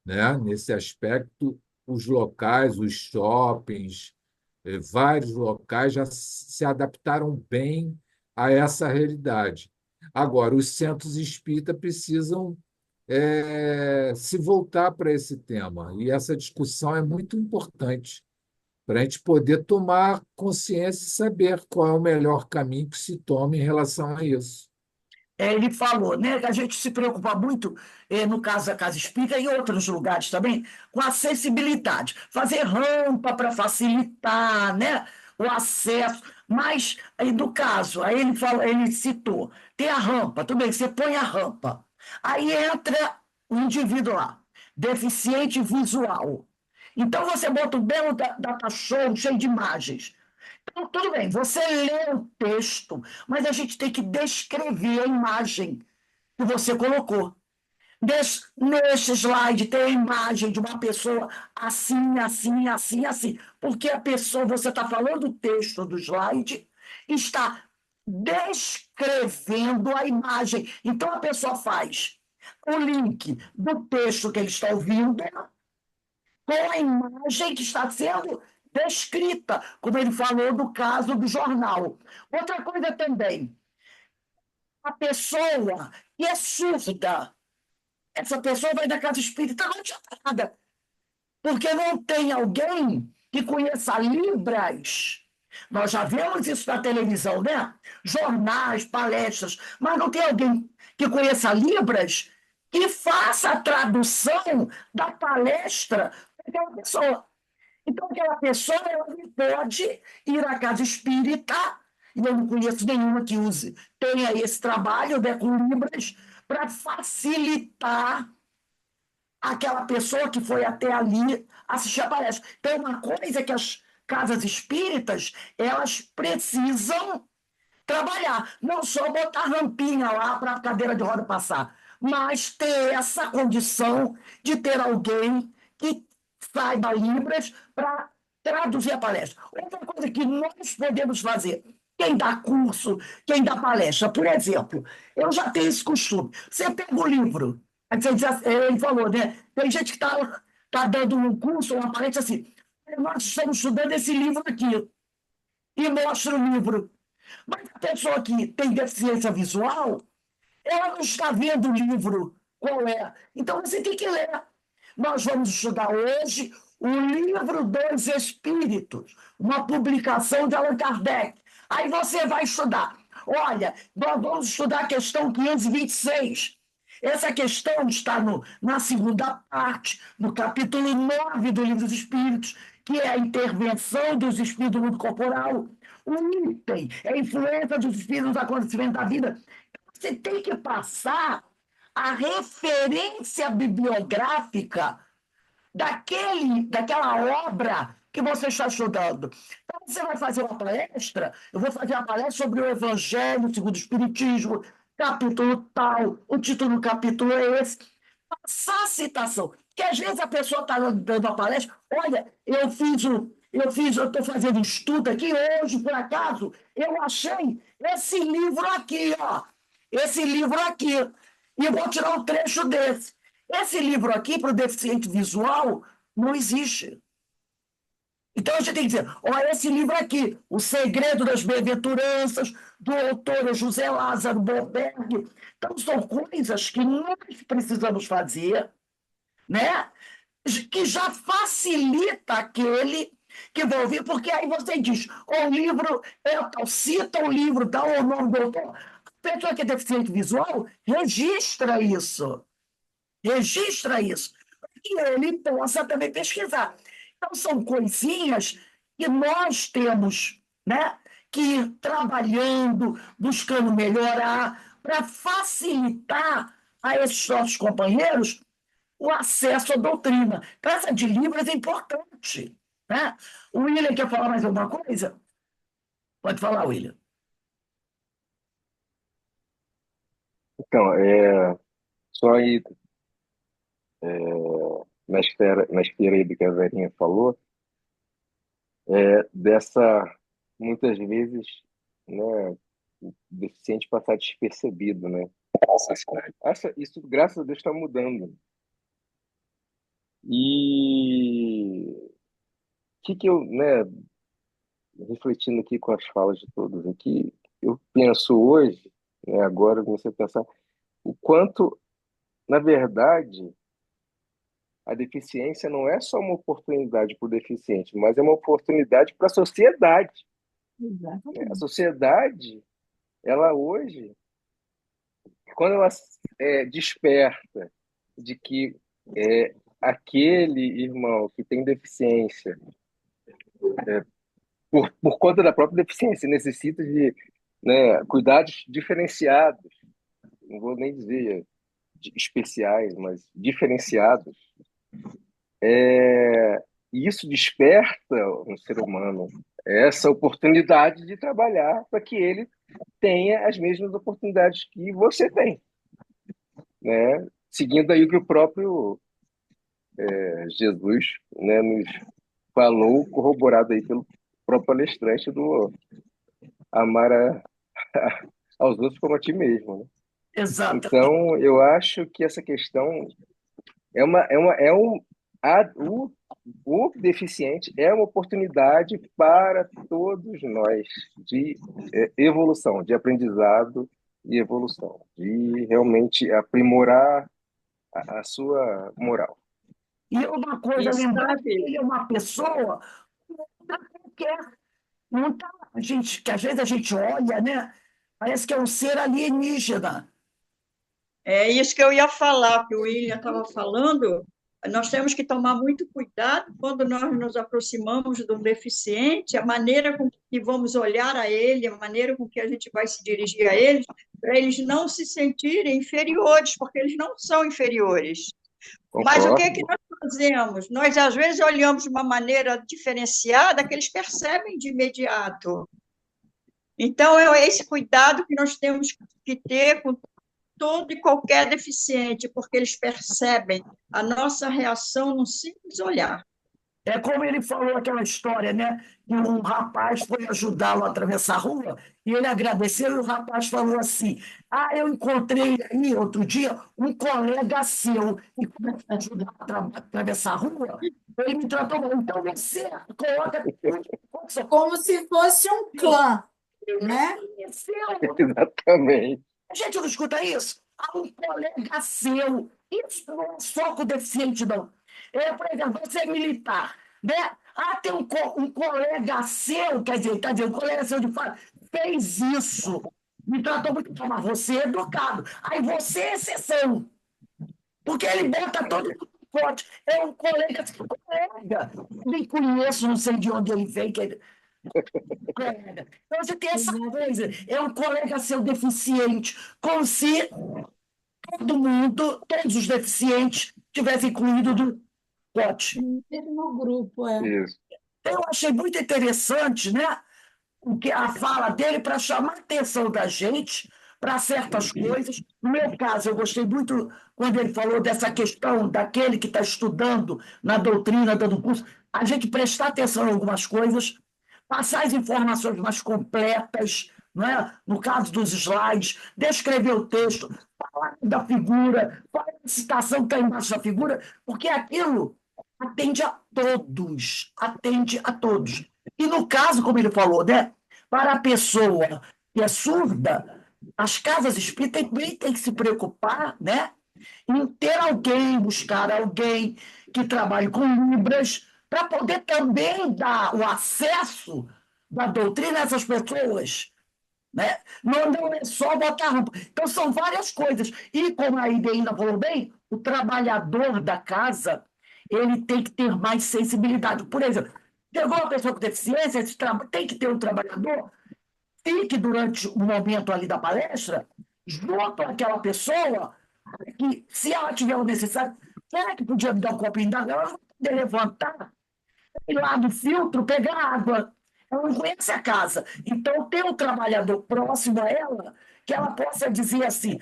né? Nesse aspecto, os locais, os shoppings, vários locais já se adaptaram bem a essa realidade. Agora, os centros espírita precisam se voltar para esse tema, e essa discussão é muito importante para a gente poder tomar consciência e saber qual é o melhor caminho que se toma em relação a isso. Ele falou, né, que a gente se preocupa muito, no caso da Casa Espírita e em outros lugares também, com a acessibilidade, fazer rampa para facilitar, né, o acesso. Mas, aí, no caso, aí ele citou, tem a rampa, tudo bem, você põe a rampa. Aí entra o indivíduo lá, deficiente visual. Então você bota o belo data show cheio de imagens. Então, tudo bem, você lê o texto, mas a gente tem que descrever a imagem que você colocou. Neste slide tem a imagem de uma pessoa assim, assim, assim, assim. Porque a pessoa, você está falando o texto do slide, está descrevendo a imagem. Então a pessoa faz o link do texto que ele está ouvindo com a imagem que está sendo descrita, como ele falou no caso do jornal. Outra coisa também, A pessoa que é surda, essa pessoa vai da casa espírita, não adianta nada, porque não tem alguém que conheça Libras. Nós já vemos isso na televisão, né? Jornais, palestras, mas não tem alguém que conheça Libras que faça a tradução da palestra daquela pessoa. Então, aquela pessoa ela não pode ir à casa espírita, e eu não conheço nenhuma que use, tenha esse trabalho, né, com Libras, para facilitar aquela pessoa que foi até ali assistir a palestra. Então, uma coisa é que as casas espíritas elas precisam trabalhar, não só botar rampinha lá para a cadeira de roda passar, mas ter essa condição de ter alguém que saiba Libras para traduzir a palestra. Outra coisa que nós podemos fazer, quem dá curso, quem dá palestra, por exemplo, eu já tenho esse costume. Você pega o livro, aí você diz, ele falou, né? Tem gente que tá dando um curso, uma palestra assim, nós estamos estudando esse livro aqui, e mostra o livro. Mas a pessoa que tem deficiência visual, ela não está vendo o livro qual é. Então você tem que ler. Nós vamos estudar hoje o Livro dos Espíritos, uma publicação de Allan Kardec. Aí você vai estudar. Olha, nós vamos estudar a questão 526. Essa questão está na segunda parte, no capítulo 9 do Livro dos Espíritos, que é a intervenção dos espíritos no mundo corporal. O item é a influência dos espíritos no acontecimento da vida. Você tem que passar a referência bibliográfica daquela obra que você está estudando. Então, você vai fazer uma palestra, eu vou fazer uma palestra sobre o Evangelho segundo o Espiritismo, capítulo tal, o título do capítulo é esse. Passar a citação. Porque às vezes a pessoa está dando a palestra, olha, eu estou fazendo um estudo aqui hoje, por acaso, eu achei esse livro aqui, ó. Esse livro aqui. E eu vou tirar um trecho desse. Esse livro aqui, para o deficiente visual, não existe. Então a gente tem que dizer, olha esse livro aqui, O Segredo das Bem-aventuranças, do autor José Lázaro Boberg. Então são coisas que nós precisamos fazer, né? Que já facilita aquele que vai ouvir, porque aí você diz, o livro é tal, cita o livro, dá o nome do autor. A pessoa que é deficiente visual registra isso. Registra isso. E ele possa também pesquisar. Então, são coisinhas que nós temos, né, que ir trabalhando, buscando melhorar, para facilitar a esses nossos companheiros o acesso à doutrina. Então, essa de Libras é importante. Né? O William quer falar mais alguma coisa? Pode falar, William. Então, só aí, na esteira aí do que a Verinha falou, muitas vezes, né, o deficiente passar despercebido, né? Isso, graças a Deus, está mudando. E o que eu, né, refletindo aqui com as falas de todos aqui, eu penso hoje, né, agora eu comecei a pensar o quanto, na verdade, a deficiência não é só uma oportunidade para o deficiente, mas é uma oportunidade para a sociedade. A sociedade, ela hoje, quando ela desperta de que aquele irmão que tem deficiência, por conta da própria deficiência, necessita de, né, cuidados diferenciados, não vou nem dizer especiais, mas diferenciados, e isso desperta no ser humano essa oportunidade de trabalhar para que ele tenha as mesmas oportunidades que você tem, né? Seguindo aí o que o próprio Jesus, né, nos falou, corroborado aí pelo próprio palestrante do amar aos outros como a ti mesmo, né? Exato. Então, eu acho que essa questão o deficiente é uma oportunidade para todos nós de evolução, de aprendizado e evolução, de realmente aprimorar a sua moral. E uma coisa, E lembrar que sabe, ele é uma pessoa qualquer, não tá, que às vezes a gente olha, né? Parece que é um ser alienígena. é isso que eu ia falar, que o William estava falando. Nós temos que tomar muito cuidado quando nós nos aproximamos do deficiente, a maneira com que vamos olhar a ele, a maneira com que a gente vai se dirigir a eles, para eles não se sentirem inferiores, porque eles não são inferiores. Mas o que é que Concordo. nós fazemos? Nós, às vezes, olhamos de uma maneira diferenciada que eles percebem de imediato. Então, é esse cuidado que nós temos que ter com todo e qualquer deficiente, porque eles percebem a nossa reação num simples olhar. É como ele falou aquela história, né? Que um rapaz foi ajudá-lo a atravessar a rua e ele agradeceu e o rapaz falou assim: Ah, eu encontrei aí outro dia um colega seu e como é que ajudar a atravessar a rua? Ele me tratou mal. Então você coloca Como se fosse um clã, né? seu. Exatamente. A gente não escuta isso? Há um colega seu. Isso não é só com o deficiente, não. Por exemplo, você é militar, né? Tem um colega seu, quer dizer, um colega seu de fora, fez isso. Me tratou muito mal, mas você é educado. Aí você é exceção. Porque ele bota todo mundo forte. É um colega, nem conheço, não sei de onde ele vem, colega. Então você tem essa coisa, é um colega seu deficiente, como se todo mundo, todos os deficientes, tivessem incluído do pote. No mesmo grupo, é. Isso. Eu achei muito interessante, né, o que a fala dele para chamar a atenção da gente para certas coisas. No meu caso, eu gostei muito quando ele falou dessa questão daquele que está estudando na doutrina, dando curso, a gente prestar atenção em algumas coisas, passar as informações mais completas, não é? No caso dos slides, descrever o texto, falar da figura, falar da citação que está embaixo da figura, porque aquilo atende a todos, atende a todos. E no caso, como ele falou, né, para a pessoa que é surda, as casas espíritas também têm que se preocupar, né, em ter alguém, buscar alguém que trabalhe com Libras, para poder também dar o acesso da doutrina a essas pessoas. Né? Não é só botar roupa. Então, são várias coisas. E, como a Ida ainda falou bem, o trabalhador da casa ele tem que ter mais sensibilidade. Por exemplo, chegou uma pessoa com deficiência, tem que ter um trabalhador, fique durante o momento ali da palestra, junto àquela pessoa, que, se ela tiver o necessário, será que podia me dar um copinho d'água? Ela vai poder levantar, ir lá do filtro, pegar água. Ela não conhece a casa. Então, ter um trabalhador próximo a ela, que ela possa dizer assim: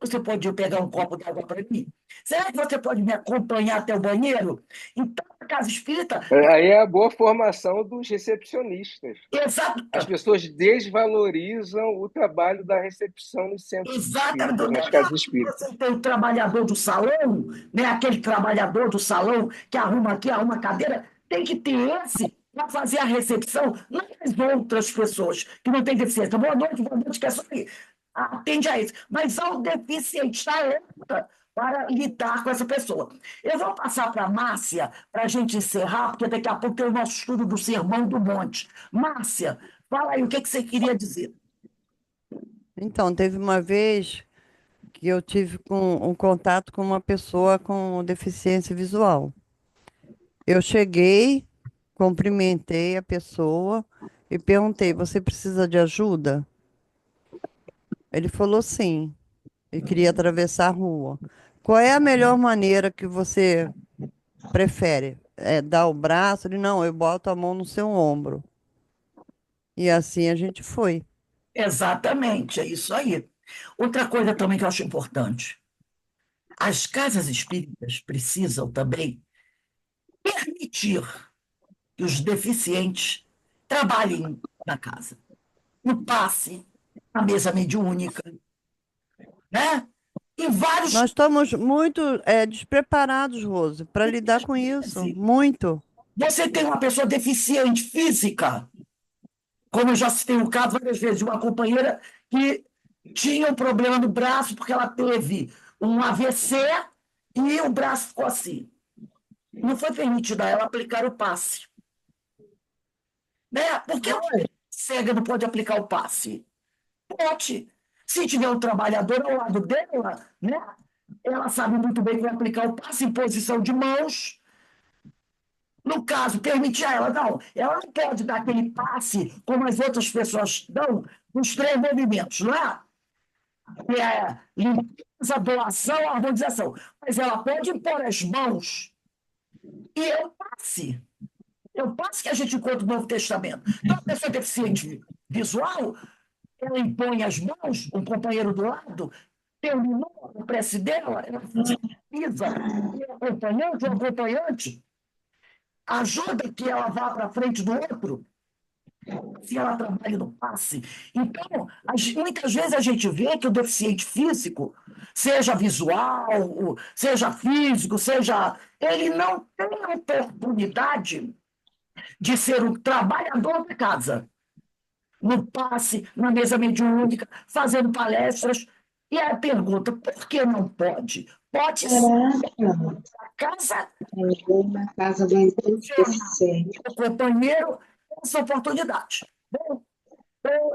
você pode pegar um copo d'água para mim? Será que você pode me acompanhar até o banheiro? Então, a casa espírita. Aí é a boa formação dos recepcionistas. Exato. As pessoas desvalorizam o trabalho da recepção nos centros espíritas, nas casas espíritas. Você tem o trabalhador do salão, né? Aquele trabalhador do salão que arruma aqui, arruma a cadeira, tem que ter esse para fazer a recepção, não as outras pessoas que não têm deficiência. Boa noite, quer só ir. Atende a isso. Mas há um deficiente, está alerta para lidar com essa pessoa. Eu vou passar para a Márcia, para a gente encerrar, porque daqui a pouco tem o nosso estudo do Sermão do Monte. Márcia, fala aí o que você queria dizer. Então, teve uma vez que eu tive um contato com uma pessoa com deficiência visual. Eu cheguei, cumprimentei a pessoa e perguntei: você precisa de ajuda? Ele falou sim. Ele queria atravessar a rua. Qual é a melhor maneira que você prefere? É dar o braço? Ele, não, eu boto a mão no seu ombro. E assim a gente foi. Exatamente, é isso aí. Outra coisa também que eu acho importante: as casas espíritas precisam também permitir que os deficientes trabalhem na casa, no passe, na mesa mediúnica, né? E vários. Nós estamos muito despreparados, Rose, para lidar com isso. Muito. Você tem uma pessoa deficiente física, como eu já citei um caso várias vezes, de uma companheira que tinha um problema no braço porque ela teve um AVC e o braço ficou assim. Não foi permitido a ela aplicar o passe. Né? Por que a cega não pode aplicar o passe? Pode. Se tiver um trabalhador ao lado dela, né? Ela sabe muito bem que vai aplicar o passe em posição de mãos. No caso, permitir a ela, não. Ela não pode dar aquele passe como as outras pessoas dão nos 3 movimentos, não é? Que é limpeza, doação, harmonização. Mas ela pode impor as mãos e é o passe. É o passe que a gente encontra no Novo Testamento. Então, a pessoa deficiente visual, ela impõe as mãos, um companheiro do lado, terminou a prece dela, ela pisa, e o acompanhante ajuda que ela vá para frente do outro, se ela trabalha no passe. Então, muitas vezes a gente vê que o deficiente físico, seja visual, seja físico, ele não tem a oportunidade de ser o trabalhador da casa, no passe, na mesa mediúnica, fazendo palestras. E a pergunta, por que não pode? Pode ser. A casa Na casa do deficiente. o companheiro essa oportunidade. Bom,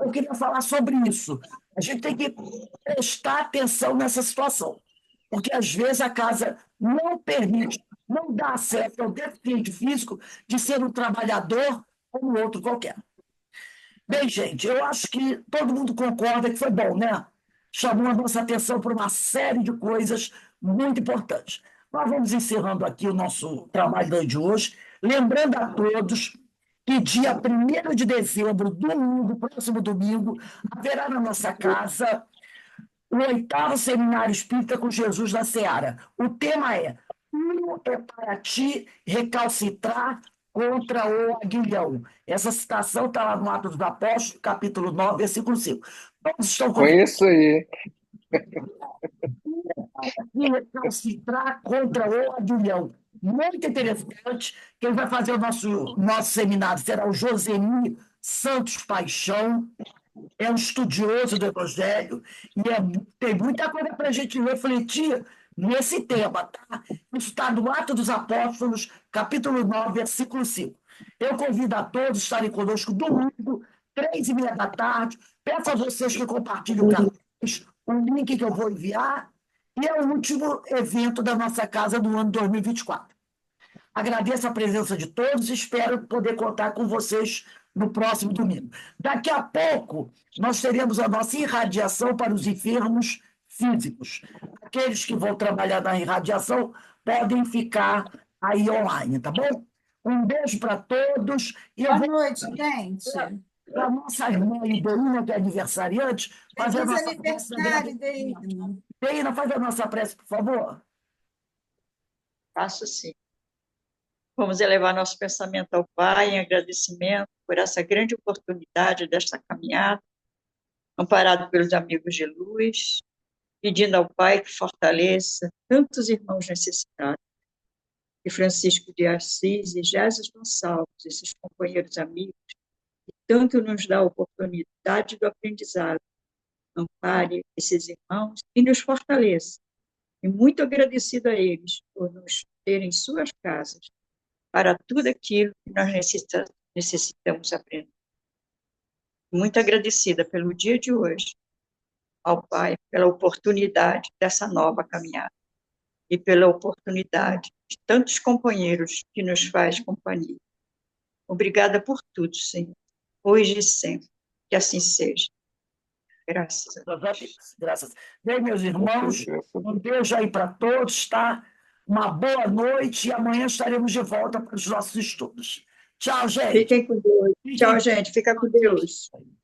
eu queria falar sobre isso. A gente tem que prestar atenção nessa situação, porque às vezes a casa não permite, não dá acesso ao deficiente físico de ser um trabalhador como outro qualquer. Bem, gente, eu acho que todo mundo concorda que foi bom, né? Chamou a nossa atenção para uma série de coisas muito importantes. Nós vamos encerrando aqui o nosso trabalho de hoje, lembrando a todos que dia 1º de dezembro, domingo, próximo domingo, haverá na nossa casa o 8º Seminário Espírita com Jesus na Seara. O tema é "Tudo é para ti recalcitrar contra o aguilhão". Essa citação está lá no Atos dos Apóstolos, capítulo 9, versículo 5. Todos estão Conheço aí. e recalcitrar contra o aguilhão. Muito interessante. Quem vai fazer o nosso seminário será o Joseni Santos Paixão, é um estudioso do Evangelho e tem muita coisa para a gente refletir nesse tema. Tá? Isso está no Atos dos Apóstolos, capítulo 9, versículo 5. Eu convido a todos a estarem conosco domingo, 3h30 da tarde. Peço a vocês que compartilhem o cartaz, o link que eu vou enviar, e é o último evento da nossa casa do ano 2024. Agradeço a presença de todos e espero poder contar com vocês no próximo domingo. Daqui a pouco, nós teremos a nossa irradiação para os enfermos físicos. Aqueles que vão trabalhar na irradiação podem ficar aí online, tá bom? Um beijo para todos. E Boa noite, gente. Para a nossa irmã Ideína, que é aniversariante, fazer a Feliz nossa prece. aniversário, Ideína. Ideína, faz a nossa prece, por favor. Faço sim. Vamos elevar nosso pensamento ao Pai em agradecimento por essa grande oportunidade desta caminhada, amparado pelos amigos de luz, pedindo ao Pai que fortaleça tantos irmãos necessitados, e Francisco de Assis e Jesus Gonçalves, esses companheiros amigos, que tanto nos dá a oportunidade do aprendizado, ampare esses irmãos e nos fortaleça. E muito agradecido a eles por nos terem em suas casas, para tudo aquilo que nós necessitamos aprender. Muito agradecida pelo dia de hoje, ao Pai, pela oportunidade dessa nova caminhada e pela oportunidade de tantos companheiros que nos faz companhia. Obrigada por tudo, Senhor, hoje e sempre. Que assim seja. Graças a Deus. Graças. Bem, meus irmãos, um beijo aí para todos, tá? Uma boa noite e amanhã estaremos de volta para os nossos estudos. Tchau, gente. Fiquem com Deus. Tchau, gente. Fica com Deus.